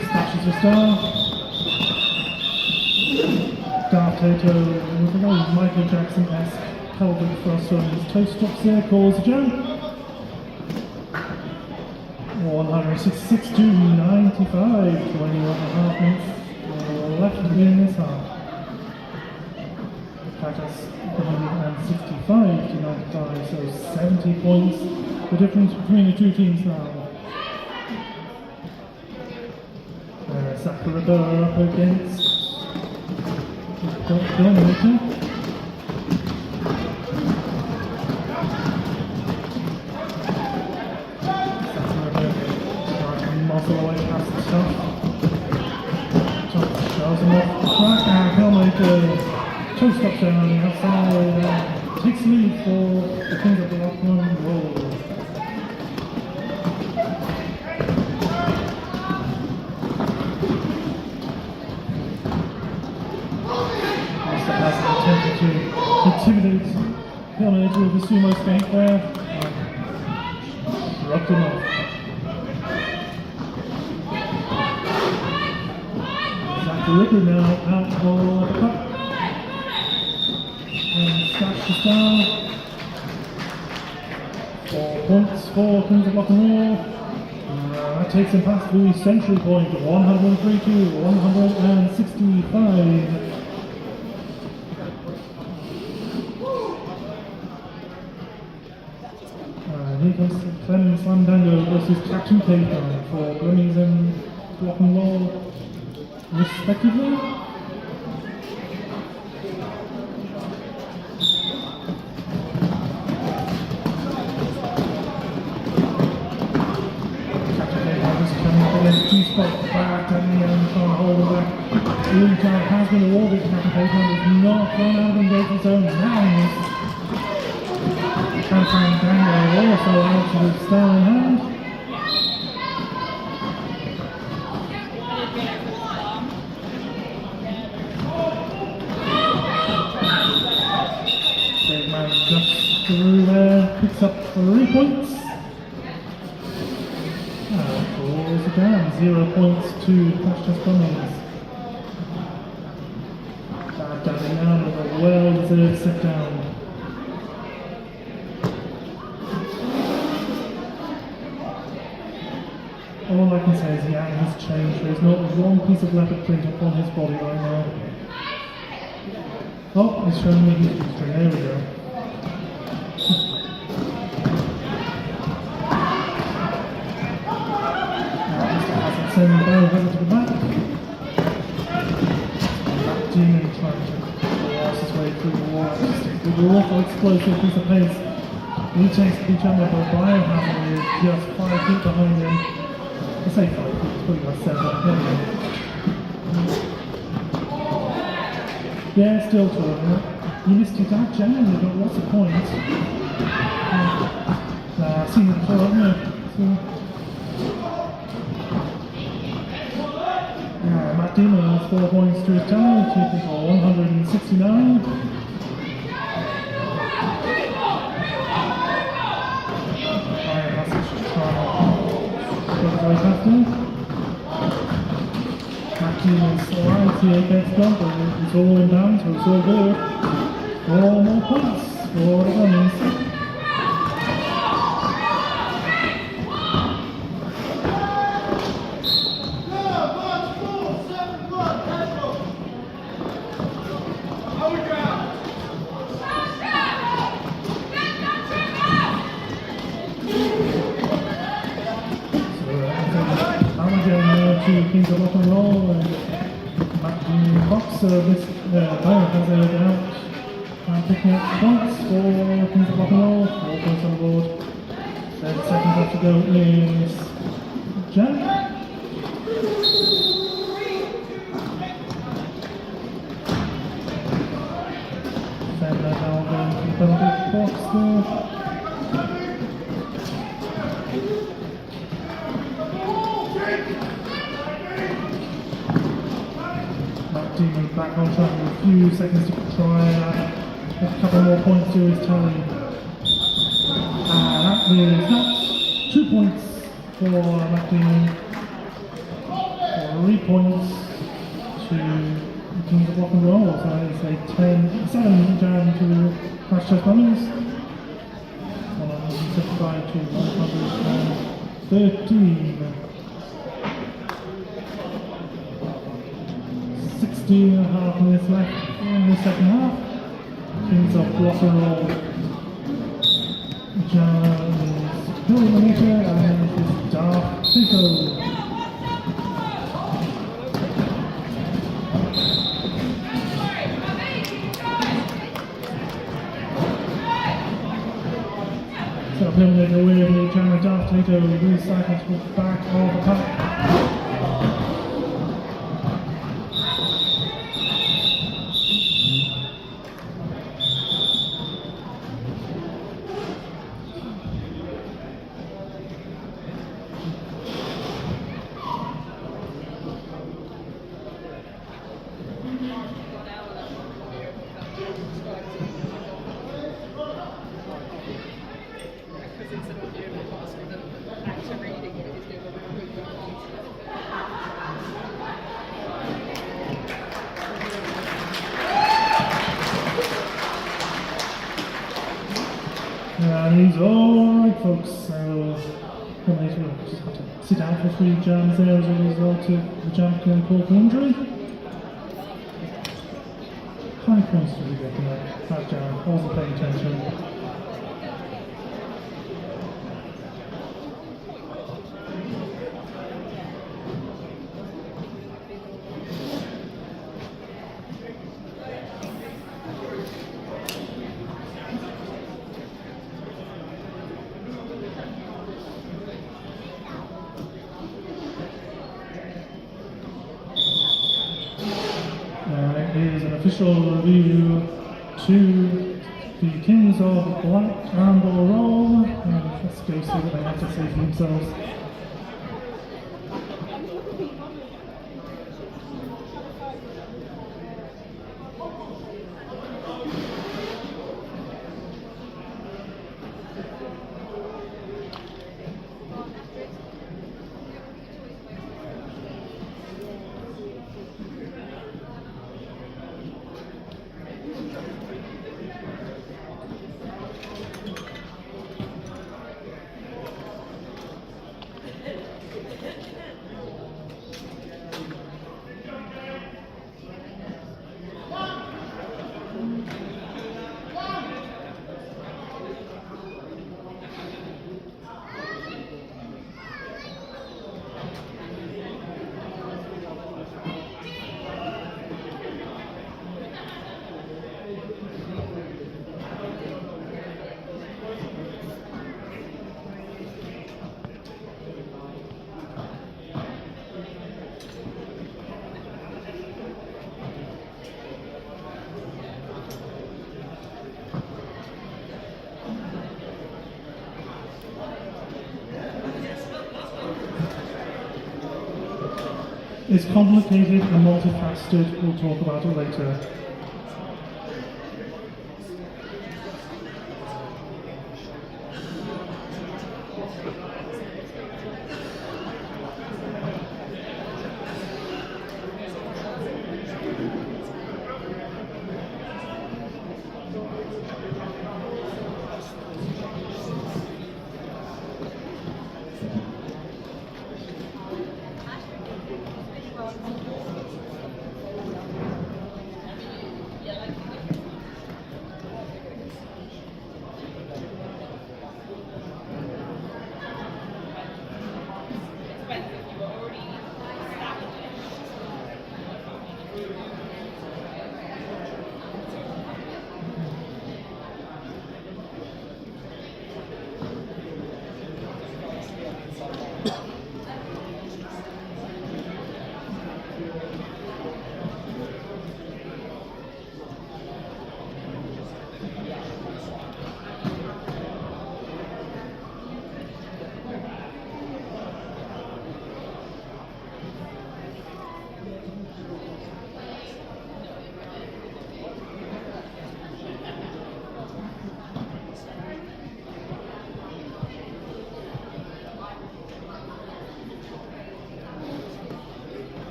Stashes the star. Dark Tato with a very Michael Jackson-esque pelvic thrust on his toe stops there, calls the jump. 166 to 95, 21.5 minutes left in this half. That's 165 to 95, so 70 points, the difference between the two teams now. Sakuraba up against Dominator. Sakuraba trying to muscle away past the stuff. Shoves him off the track, and Dominator toe stops down on the outside, takes lead for the Kings of the Rockman roll. Master has attempted to intimidate Dominator with the sumo skank there, shrugged him off. Zachary now out for the cup. And Stash the star. 4 points for Kings of Rock and Roll. That takes him past the century point, 103 to 165. Here comes Clem Slamdango versus Captain Paper for Brummies and Rock and Roll respectively. G-spot back and trying to hold him back. Luchar has been awarded Captain Paper and is not gone out and goes his own rounds. Captain Dango also out to the star in hand. Big man just through there, picks up 3 points. Pulls it down, 0 points to Pastor's Brummies. Diving down with a well-deserved sit down. All I can say is Yang has changed. There's not one piece of leopard print upon his body right now. Oh, he's showing me his history. There we go. Sending Biohazard to the back. Demon trying to force his way through the wall. With an awful explosive piece of pace. He takes each other, but Biohazard is just 5 feet behind him. I say 5 feet, it's probably about 7. Yeah, still taller. You missed your dad generally, but what's the point? I've seen it before, haven't you? Matt Demon has 4 points to his tally, keeping for 169. Biohazard just trying to get his way past him. Matt Demon slides here against Dump, but it's all in bounds, so it's all good. 4 more points for the Brummies. Kings of Rock and Roll and Matt Cox, so this Biohazard out picking up points for Kings of Rock and Roll, 4 points on the board. So the second half to go is Jan. Demon back on track with a few seconds to try and add a couple more points to his tally. And that is that. 2 points for Matt Demon. 3 points to Kings of Rock and Roll. So that is a 7 jam to Crash Test Brummies. 175 to 113. 16 and a half minutes left in the second half. Kings of Rock and Roll. Jam is building the meter, and then it is Dark Pico. So eliminating away the Jammer Dark Potato, recycles to the back of the pack. And he's alright, folks. So, well, they just have to sit down for 3 jams there as a result of the jam going called for injury. How many points did we get from that jam? I wasn't paying attention. Here's an official review to the Kings of Black and Roll. And let's go see what they have to say for themselves. It's complicated and multifaceted. We'll talk about it later.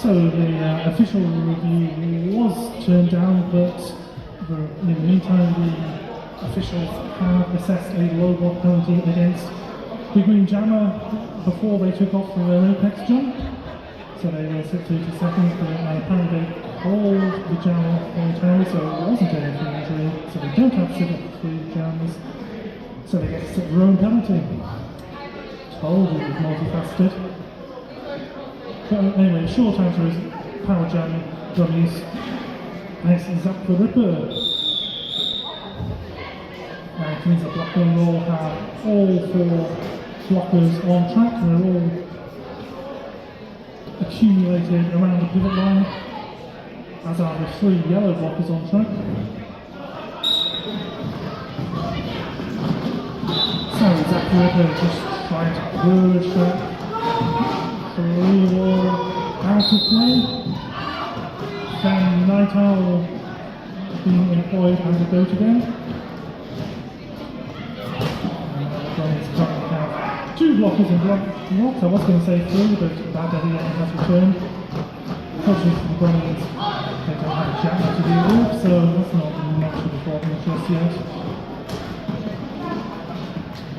So the official review was turned down, but in the meantime the officials have assessed a low block penalty against the Green Jammer before they took off for their apex jump. So they were 30 seconds, but apparently they called the Jammer voluntarily, so it wasn't anything injury, so they don't have to sit up 3 Jammers, so they get to sit their own penalty. Told you it was multifaceted. But anyway, the short answer is Power Jam, Brummies. Next is Zap the Ripper. And Kings of Block and Roll have all 4 blockers on track. They're all accumulated around the pivot line, as are the 3 yellow blockers on track. So Zap the Ripper just trying to purge that 3 wall out of play. Then Night Owl being employed as a boat again. Brummies currently have 2 blockers and blocks. I was going to say 3, but Bad Daddy has returned. Unfortunately for the Brummies, they don't have a Jammer to deal with, so that's not much of a problem just yet.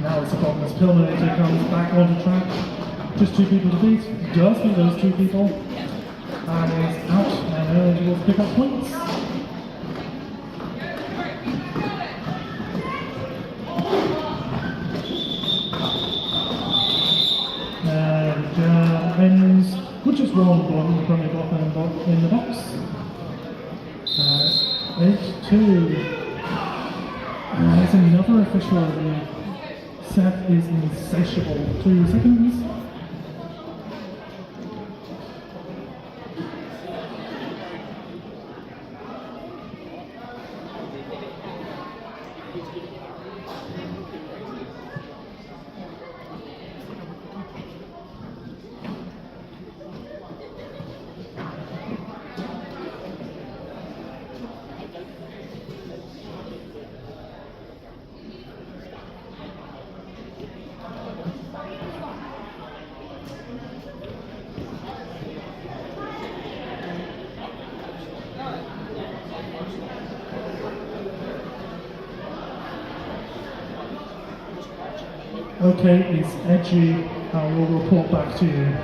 Now it's a problem as Pillminator comes back onto track. Just 2 people to beat. Does beat those 2 people. And is out and eligible to pick up points. And ends with just 1 Brummy block in the box. 8-2. There's another official review. Seth is insatiable. 2 seconds. Okay, it's edgy. I will report back to you.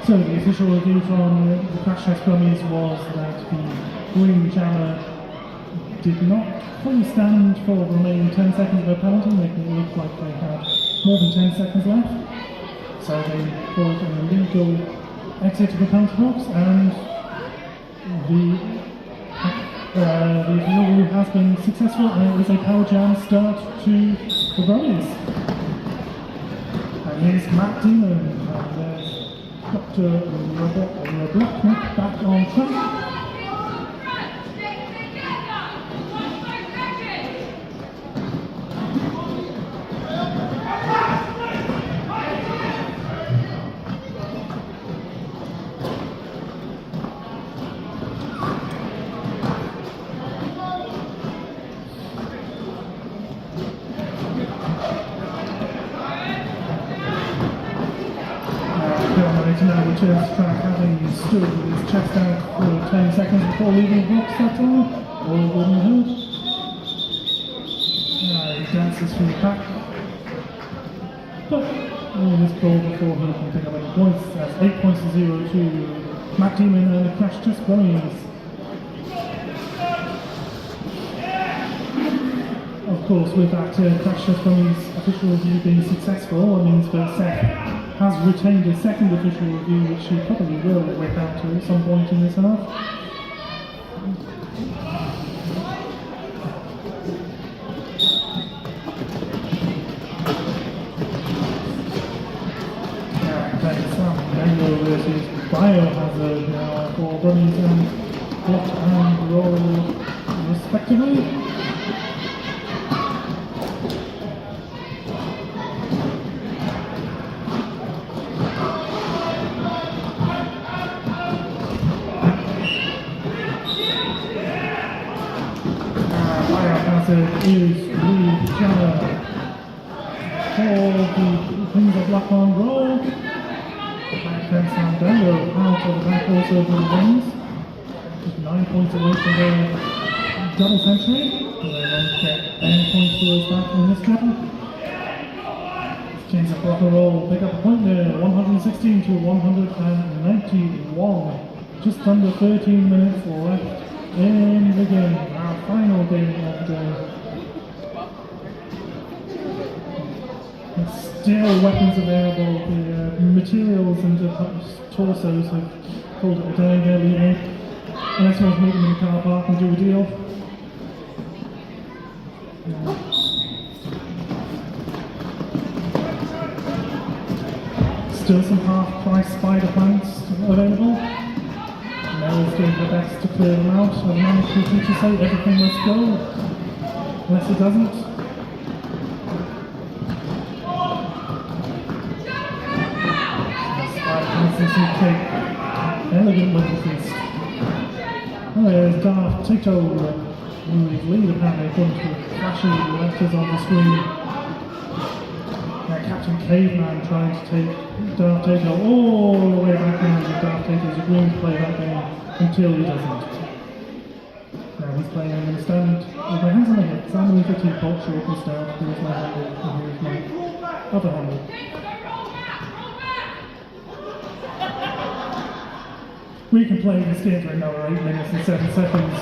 So the official review from the Crash Test Brummies was that the Green Jammer did not fully stand for the remaining 10 seconds of a penalty, making it look like they had more than 10 seconds left. So they called an illegal exit of the penalty box, and the review has been successful, and it is a Power Jam start to the Brummies. And here's Matt Demon, and there's Dr. Robotnik back on track. Now returns to track, having stood with his chest out for 10 seconds before leaving the box that time. All wooden hood. He dances from the back. But all this ball before he can pick up any points. That's 8 points to 0 to Matt Demon and the Crash Test Brummies. Of course, with that Crash Test Brummies official review being successful, it means that Seth has retained a second official review, which she probably will whip out to at some point in this half. Mango versus Biohazard now for Brummies and Block and Roll respectively. Biohazard is lead jammer for the Queens of Block and Roll. Sandalo out of the back also for the Brummies. Just 9 points away from their double century. They won't get any points towards that in this quarter. Chains of rock and roll pick up a point there, 116 to 191. Just under 13 minutes left in the game. Our final game of the day. Still weapons available. The materials and the torsos have called it a day. They're leaving. Unless you want to meet them in the car park and do a deal. Still some half-price spider plants available. Mel's doing her best to clear them out. I've managed to teach say everything must go. Unless it doesn't. Elegant little feast. Oh, there's Darth T2M, who is lead apparently according to the flashy letters on the screen. Captain Caveman trying to take Darth T2M all the way back around, and Darth T2M is agreeing to play that game until he doesn't. Now he's playing, I'm going to stand with my hands on my hips, underneath the teapot, short and stout. Here's my handle, and here's my other handle. We can play this game for another 8 minutes and 7 seconds.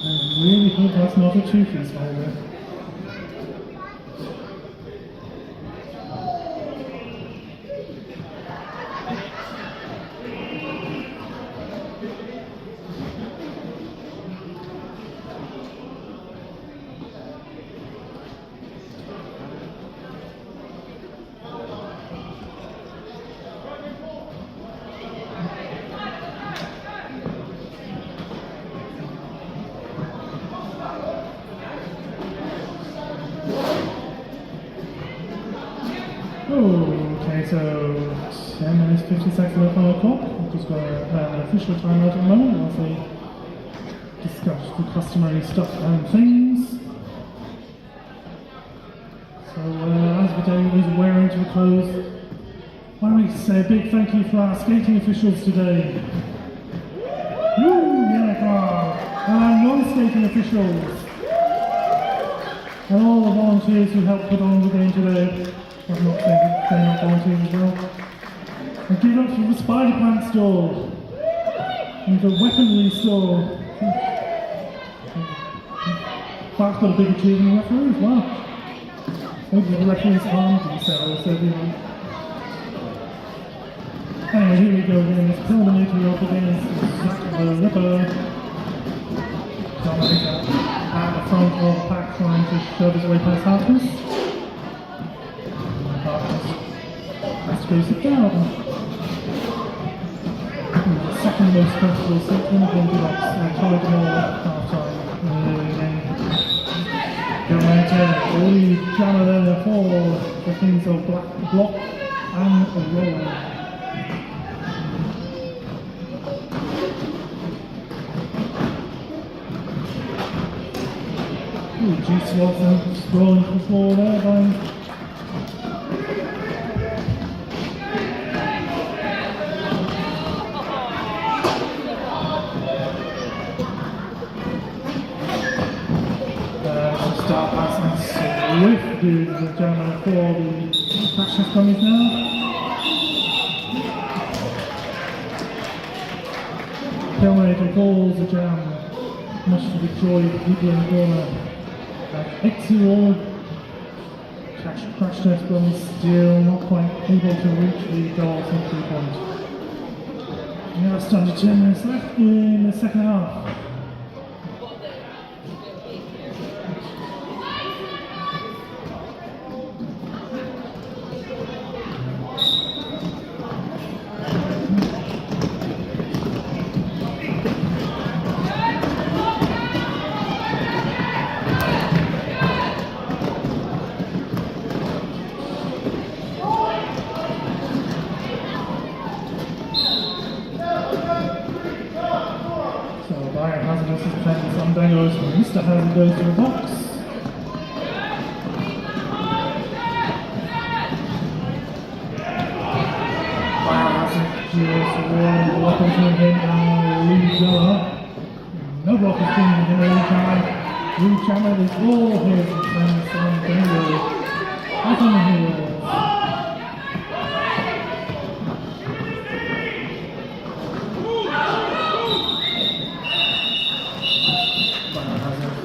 I really hope that's not a two-piece holder. Okay, so 10 minutes 50 seconds left on the clock. We've just got an official timeout at the moment whilst they discuss the customary stuff and things. So as the day is wearing to a close, why don't we say a big thank you for our skating officials today. Woo, yeah, and our non-skating officials. And all the volunteers who helped put on the game today. I'm not saying they're not volunteers as well. And give it up for the spider plant store. And the weaponry store. Clark's got a big achievement referee as well. Maybe the referee's armed themselves, so you know. Anyway, here we go again. It's preliminary up against Zack the Ripper. Dominator at the front of the pack trying to shove his way past Harkness. Has to go sit down. The second most comfortable seat in the Bundy box. I tried them all at half time. Dominator, lead jammer there for the Kings of Block and Roll. Ooh, G-Swat scrolling for the floor there by start passing Swift do the jammer for the practice Brummies now. Filmmaker calls the jam, much to the joy of the people in the corner. At 8-2 Crash Test Brummies still not quite able to reach the goal from 3 point. Now it's under 10 minutes left in the second half. Mr. Hazard goes to the box. Hazard just won block between him and Lee Jammer. No block between him and Lee Jammer. Lee Jammer is all his and Sam Dango. Up on the heels.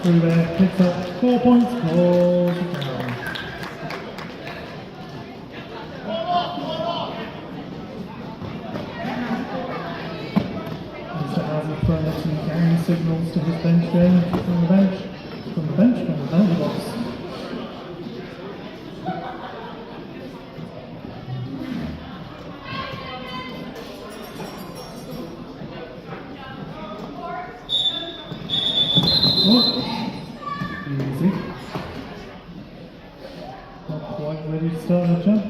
Through there, picks up 4 points, goals down. Mr. Hazard throwing up some gang signals to his bench there, from the bench, from the penalty box. Easy. Not quite ready to start the jump.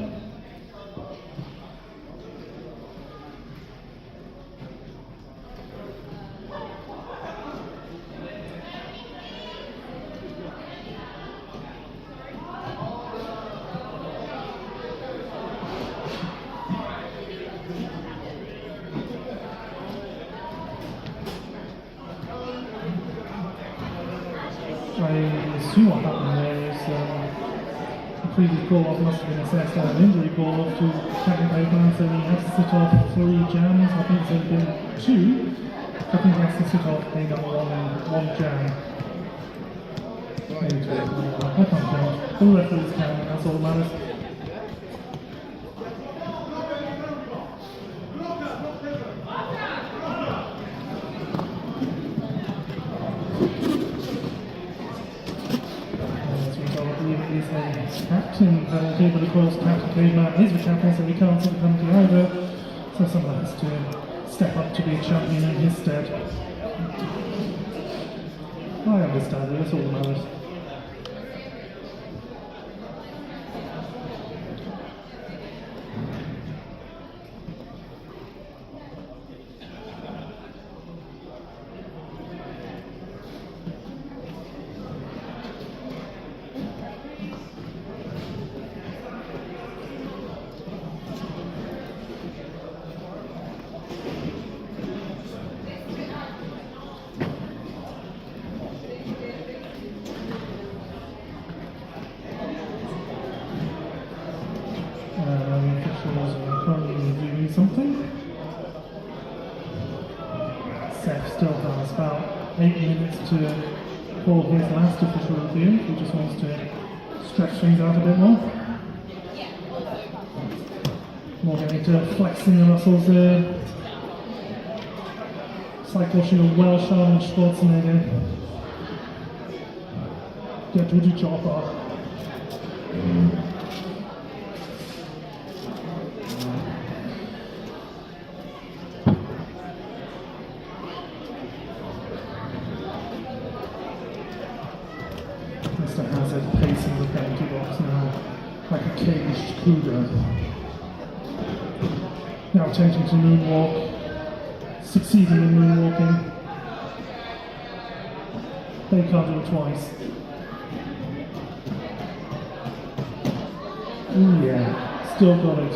I assume what happened there is the previous call-off must have been assessed as an injury call-off to Captain Copeland, so he has to sit off 3 jams. I think there's been 2. I think he has to sit off playing up one jam. Maybe 2. I can't count. All the referees can, and that's all that matters. Captain penalty, but of course Captain Caveman is the captain, so he can't see the penalty either. So someone has to step up to be a champion in his stead. I understand it, that's all that matters. Something. Seth still has about 8 minutes to call his last official review. He just wants to stretch things out a bit more. More getting to flexing the muscles there. It's like watching a Welsh-Arnold Schwarzenegger get to the chopper. Mr. Hazard pacing the penalty box now like a caged cougar. Now attempting to moonwalk, succeeding in moonwalking. They can't do it twice. Ooh, yeah. Still got it.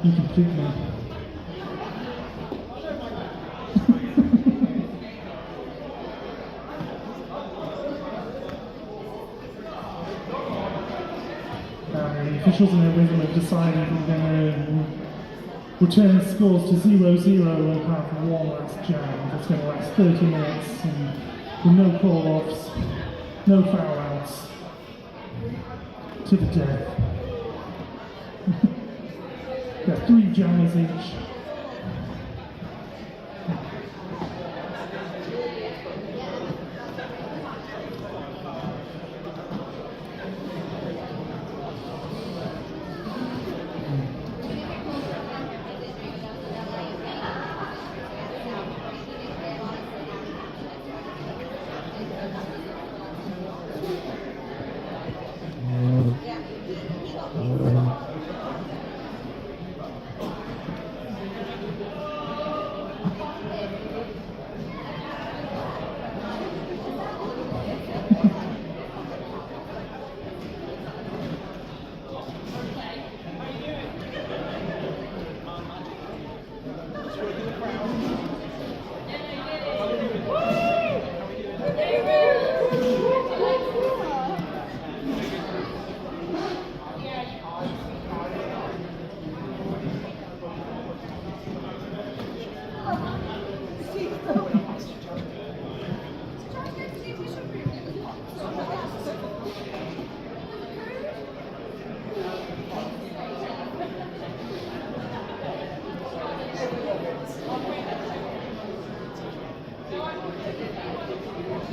You complete me. The officials in their wisdom have decided we're going to return the scores to 0-0 and have one last jam. It's going to last 30 minutes and with no call-offs, no foul-outs, to the death. There are 3 jammers each.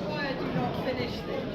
Why do you not finish this?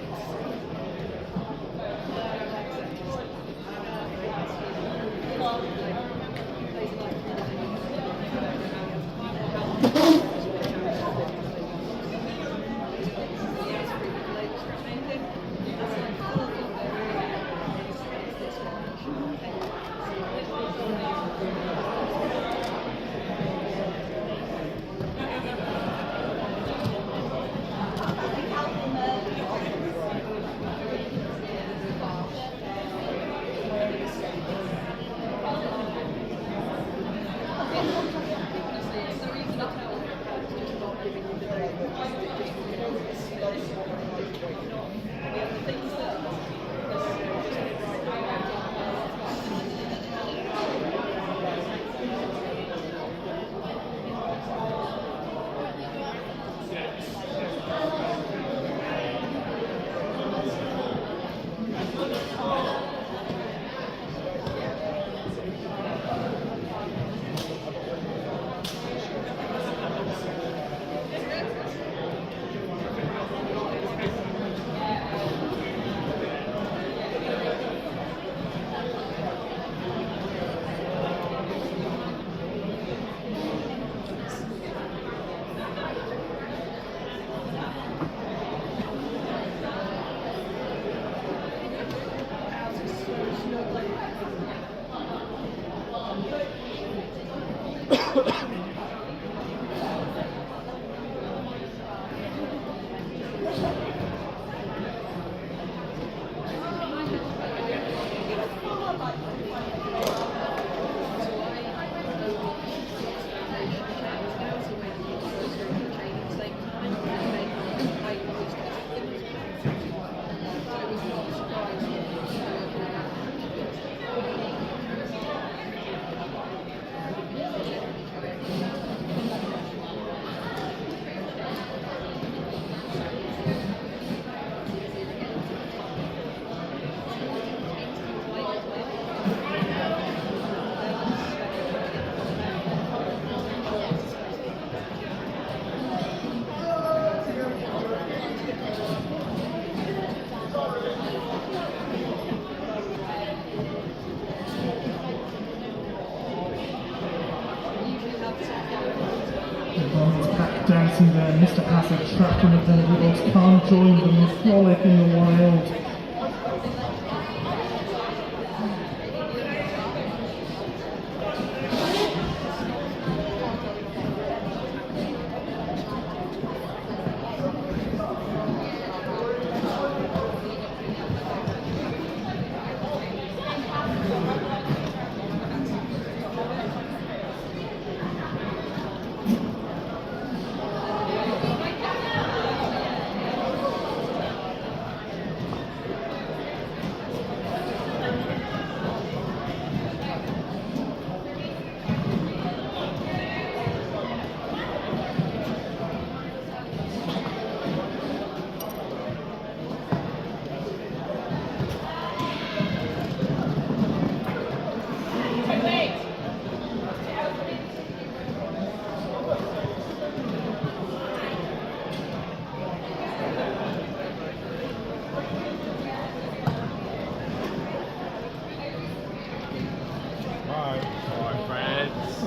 Dancing there, Mr. Hassett trapped in the penalty box, can't join them and frolic in the wild.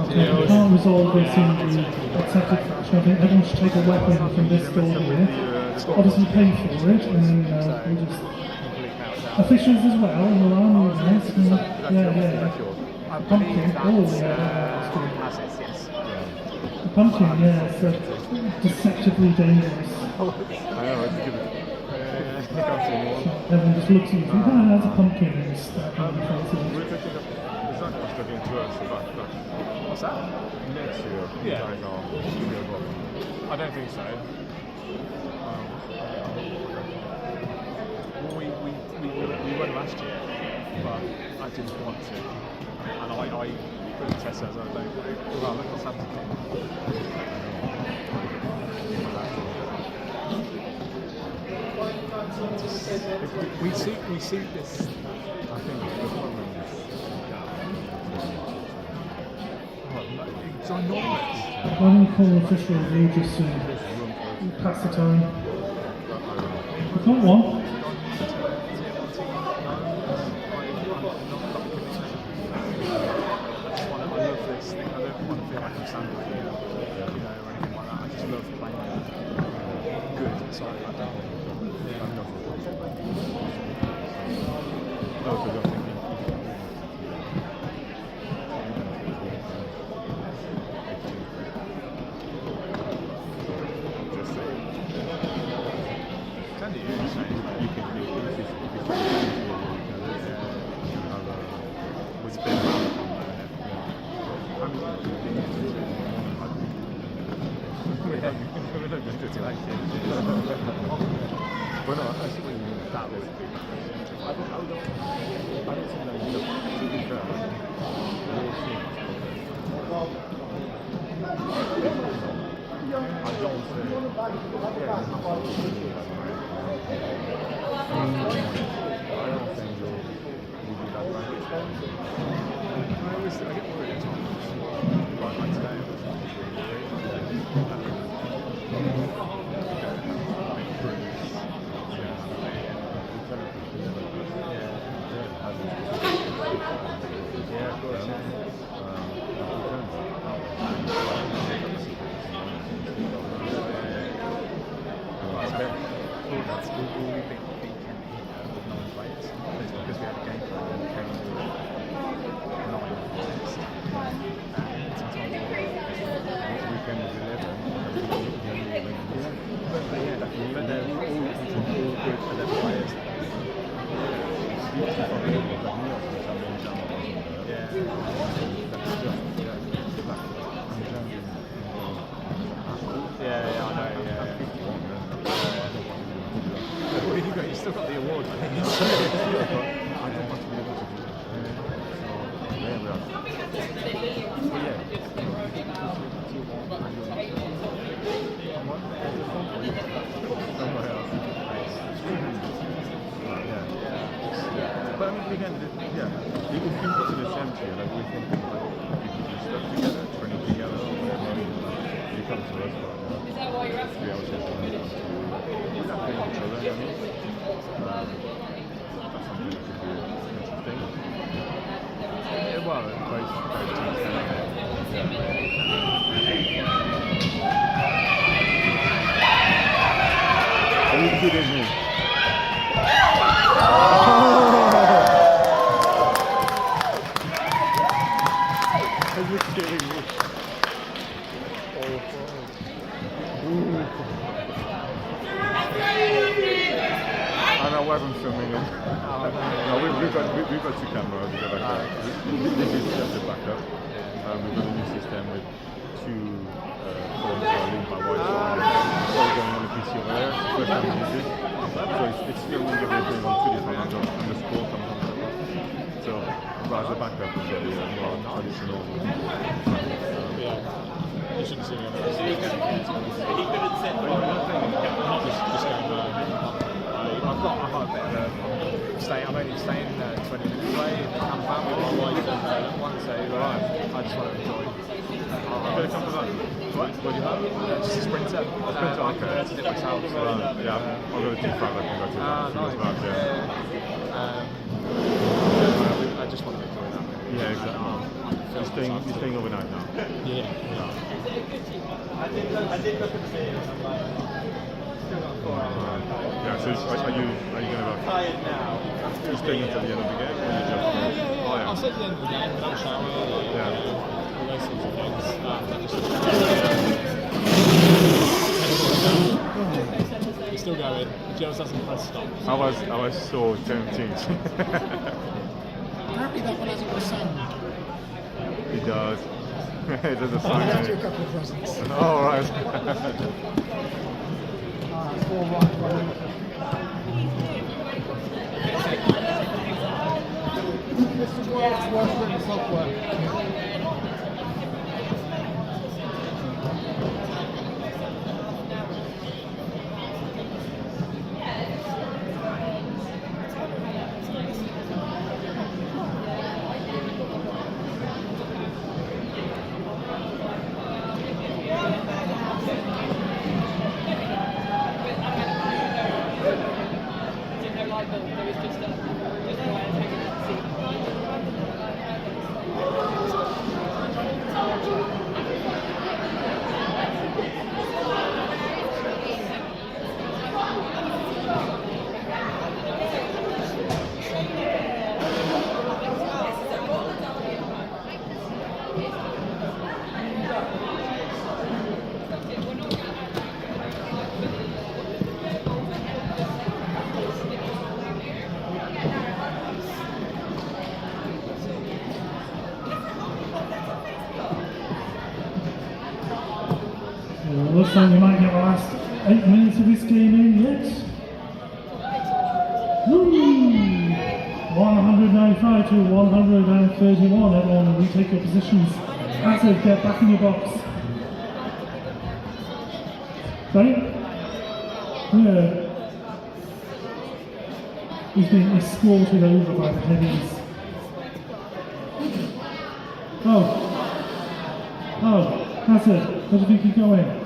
Okay, we can't resolve this in the accepted fashion. I think everyone should take a weapon from this store here. Obviously pay for it, and then we'll just... Officials as well, and we'll arm you guys. Yeah. Pumpkin, oh yeah, that's good. The pumpkin, yeah, it's deceptively dangerous. Everyone just looks at you, there's a pumpkin in this stuff. What's that? Next year. Yeah. I don't think so. Well, we went last year, but I didn't want to. And I put the test as I don't think. Well, look what's happened. We see this. I think the problem is ginormous. Why don't you call an official you just pass the time? We've got one. I love this thing. I don't want to feel like I'm standing here, or anything like that. I just love playing good. Sorry, I don't. But no, I see what you mean. That would be. I don't think that you look to be fair. I don't think. I don't think you'll be that right. I get worried at times. Like today, you still got the award. I think. I don't want to be able to do that. So there we are. Somewhere else. But I mean, again, if you got to the same tier, like we think like you do stuff together, training together, or whatever, you come to us. Is that why you're asking? Yeah, I was just we're not paying each other, I mean. That's something that could be interesting. Well, both teams Are you kidding me? Are you kidding me? And I wasn't filming it. No, we've got two cameras. This is just a backup. We've got a new system with two phones that are linked by Wi-Fi. So we're going on the PC over there. First time we use it. So it's filming everything on two different angles and the score comes on top. So as a backup, it's a more traditional. You shouldn't see me on the he could have said not just going I've got a hard bit of I'm only staying 20 minutes away in the camper with my wife and one, so I just want to enjoy. I'm going to come to that. What do you have? Just a sprinter. I converted it myself. So, yeah, I'll go to T2M. I can go to nice. I just want to enjoy that. Yeah, exactly. I feel You're staying overnight now. Yeah. I did look at the video and I'm like, still got 4 hours. Yeah. So are you gonna Tired now. you staying until the end of the game? Or you just, Oh, I'll sit at the end of the game, have a shower, all those sorts of things. We're still going. Joe's has some press stops. I was so tempted. Apparently that one hasn't got a sound. It does. It does a I song. left you a couple of presents. All right. It's all right, brother. This is where it's worth doing the software. There was just a wire taking it to see. Looks like we might get the last 8 minutes of this game in yet. Woo! 195 to 131. Everyone, retake your positions. Hazard, get back in your box. Sorry? Yeah. He's being escorted over by the heavies. Oh, Hazard, where do you think you're going?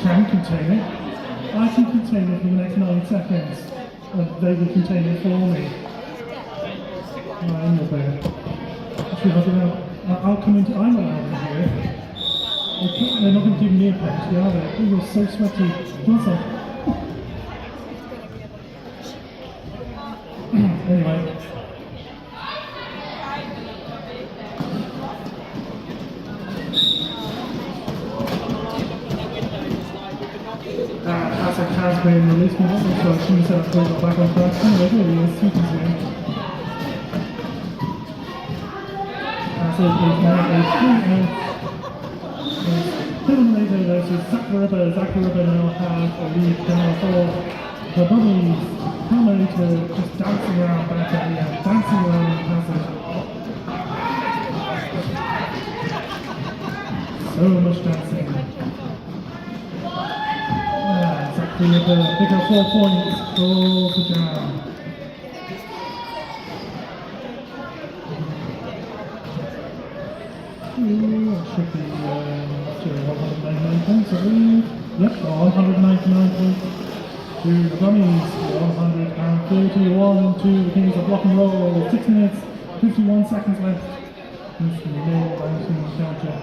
Can contain it. I can contain it for the next 9 seconds. And they will contain it for me. I'm not there. I'll come into. I'm allowed in here. They're not going to give me a penalty, are they? Oh, you're so sweaty. Johnson. Anyway. Hazard has been released from hospital, so I shouldn't set up to go back on track. Anyway, here he is, you can see him. Hazard is now a 3-out. Eliminator versus Zach Rubber. Zach Rubber now has a lead down for the Brummies. Eliminator just dancing around back at the end, dancing around Hazard. So much dancing. Pick up 4 points, calls it down. Should be 199 points, I believe. Yep, 199 points to the Brummies, 131 to the Kings of Rock and Roll. 6 minutes, 51 seconds left. This is the middle bouncing counter.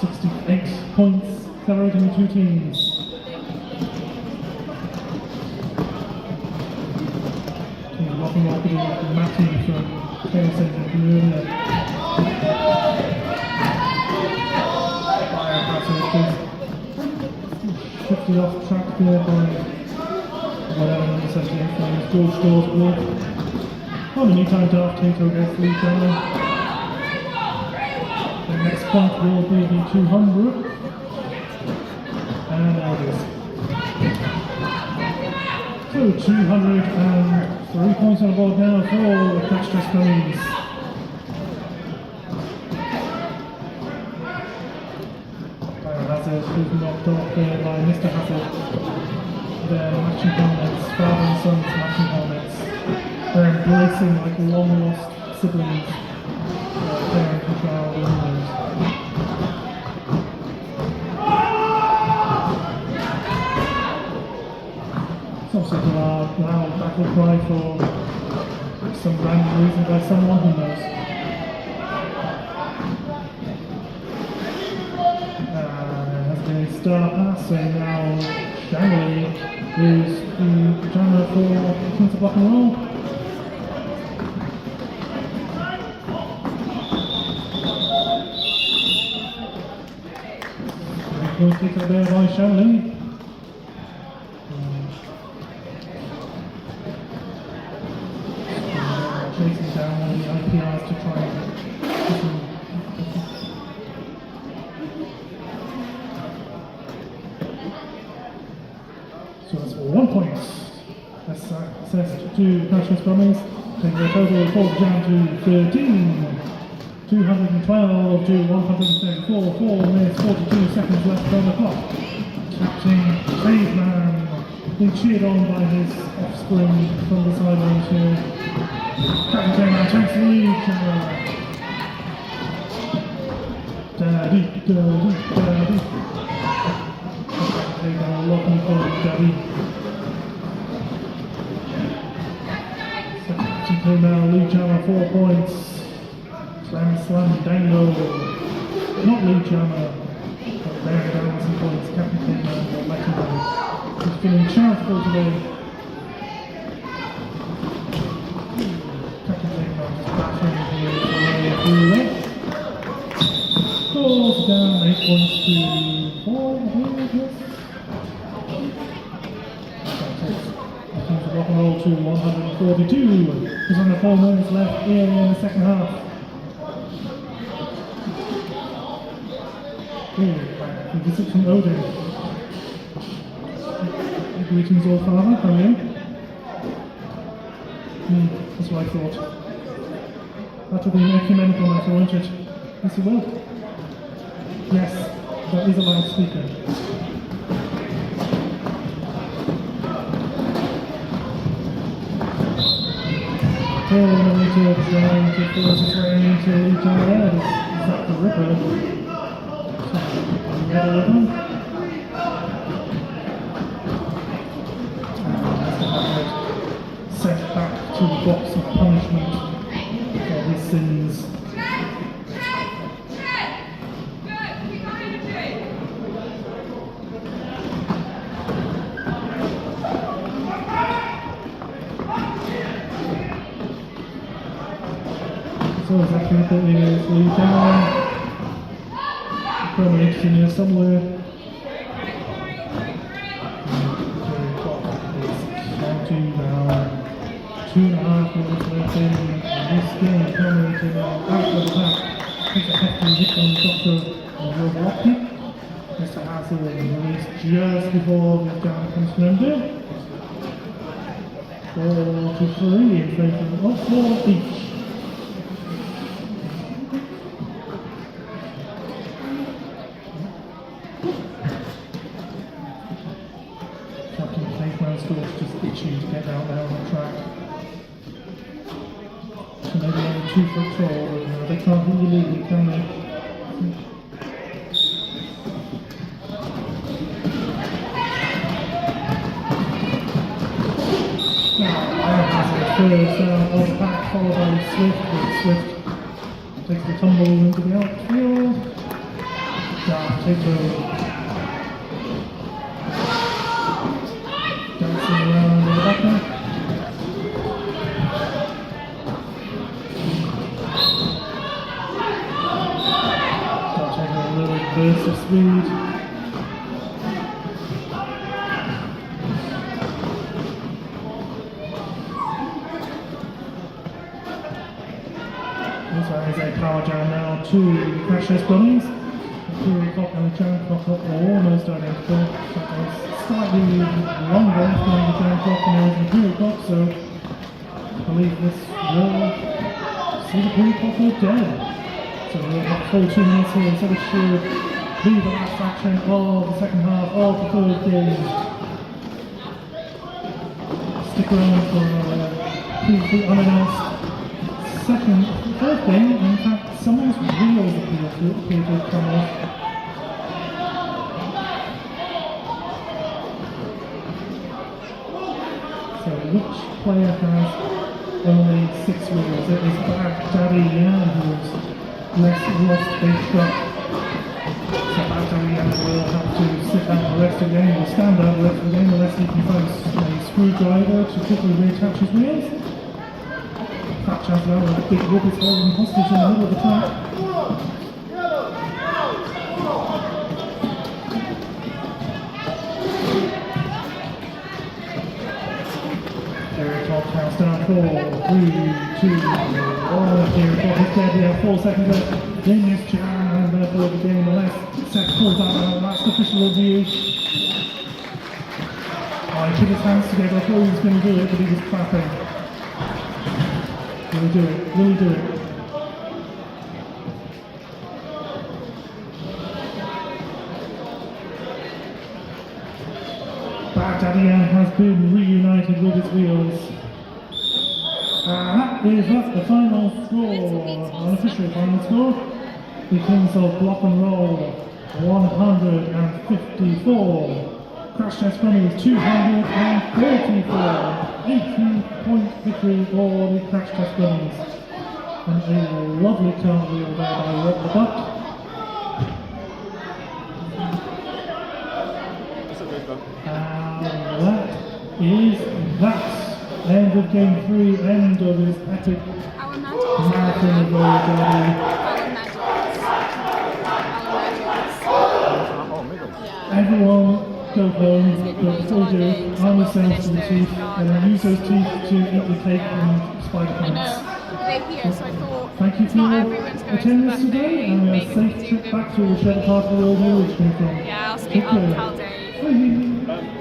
68 points separating the two teams. Walking off with Matty from KSA earlier. Fire passes, shifted off track there by whatever number 78 players. George scores goal. On the meantime, Darth Tato gets the lead down. The next point will be the 200. And there it is. So 203 points on the board now for the Dexterous Brummies. Hazard is knocked off there by Mr. Hazard. Their matching helmets, father and son's matching helmets. They're embracing like long lost siblings. Parent and child almost. Some particular loud battle cry for some random reason by someone who knows. Has been a star pass, and now Shanley is the jammer for Kings of Rock and Roll. Good kick out there by Shanley. Chasing down the IPRs to try and get some. So that's 1 point. That's assessed to Precious Brummies, taking a total of 4 down to 13. 212 to 134, 4 minutes 42 seconds left on the clock. Captain Caveman being cheered on by his offspring from the sidelines here. Captain Caveman takes the lead. Daddy, daddy, daddy. Captain Caveman welcome for Daddy. Captain Caveman lead jammer 4 points. Slam Dango, not lead jammer, but bearing down some points. Captain Caveman will let him go. He's feeling charitable today. Captain Caveman just battering his way through left. Goes down 8 points to 4, I think it is. That takes the Kings of Rock and Roll to 142. There's only 4 minutes left here in the second half. A visit from Odin. Greetings, old father, how are you? That's what I thought. That will be an ecumenical matter, won't it? Yes, it will. Yes, that is a loudspeaker. Terminator trying to force his way into each other there. Is that the Ripper? Sent back to the box of punishment for his sins. So exactly what it is, lead down. Probably interesting here somewhere. Counting down 2.5 minutes left in this game. Terminator now out of the back. Takes a hefty hit on Dr. Roblocky. Mr. Hassel released just before the down comes to end. 4 to 3 in favor of 4 each. Just itching to get out there on the track. So maybe only 2 foot tall, but they can't really leave it, can they? First down on the back, followed by Swift, but Swift takes the tumble into the outfield. Tato dancing around in the background. Taking a little burst of speed. This is a power jam now to Precious Brummies. The clock and the jam clock are almost identical. Slightly longer than the jam clock and the period clock, so I believe this will see the period clock go dead. So we'll have full 2 minutes here, so this should be the last action of the second half of the third game. Stick around for the unannounced third game. In fact, someone's wheels appear to come off. which player has only 6 wheels? It is Baghdadi who's lost a truck. So Baghdadi will have to sit out the rest of the game, or stand out the rest of the game, unless he can find a screwdriver to quickly reattach his wheels. Fat Chaz now with a big whoop is holding hostage in the middle of the track. Counts down 4, 3, 2, 1. Here it is dead. We have 4 seconds left in this jam, and therefore the game unless Seth pulls out the last official review. Oh, he put his hands together. I thought he was going to do it, but he was clapping. Will he do it? Will he do it? Baghdadi has been reunited with his wheels. That is the final score, unofficial final score. The Kings of Block and Roll 154. Crash Test Brummies 234. 18-point victory for the Crash Test Brummies. And a lovely cartwheel there by Rob the Buck. And that is that. End of game 3, end of this epic marathon of Royal Derby. Everyone go home, but before you do, arm yourselves to the teeth, and then use those teeth to eat the cake and spider I plants. know, they're here, so I thought Thank you for not your everyone's going to attendance the today, buffet, and a maybe safe do trip them back to whichever part of the world you're originally from. Yeah, I'll speak Take up, care. tell Dave. Bye.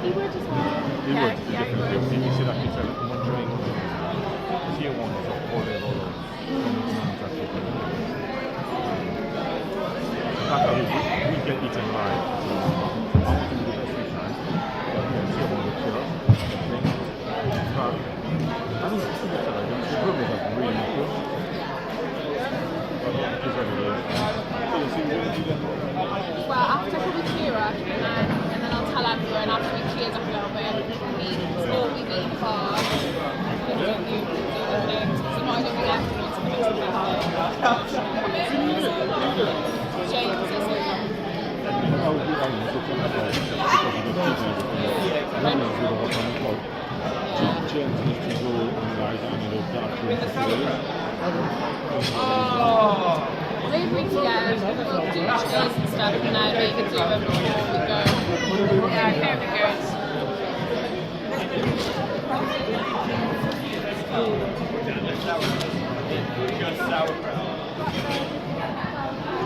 He would as well. He Yeah, would, yeah, he definitely. would. He said that he's wondering Tier 1 is all their role. The fact that we get eaten live, so I want to do the best we can. But yeah, Tier 1 will kill us. But I think it's good that the Brummies have really good. But yeah, it's what it is. Well, after probably cheer up, and then I'll tell everyone after we cheers up a little bit, before we leave the bar, we'll do the things, because it might not be afterwards, but it's a bit hard. James, is it? James needs to go and lie down in the Oh, maybe we can we'll do cheers and stuff, and then maybe do them before we go. Yeah, very good. Just sauerkraut.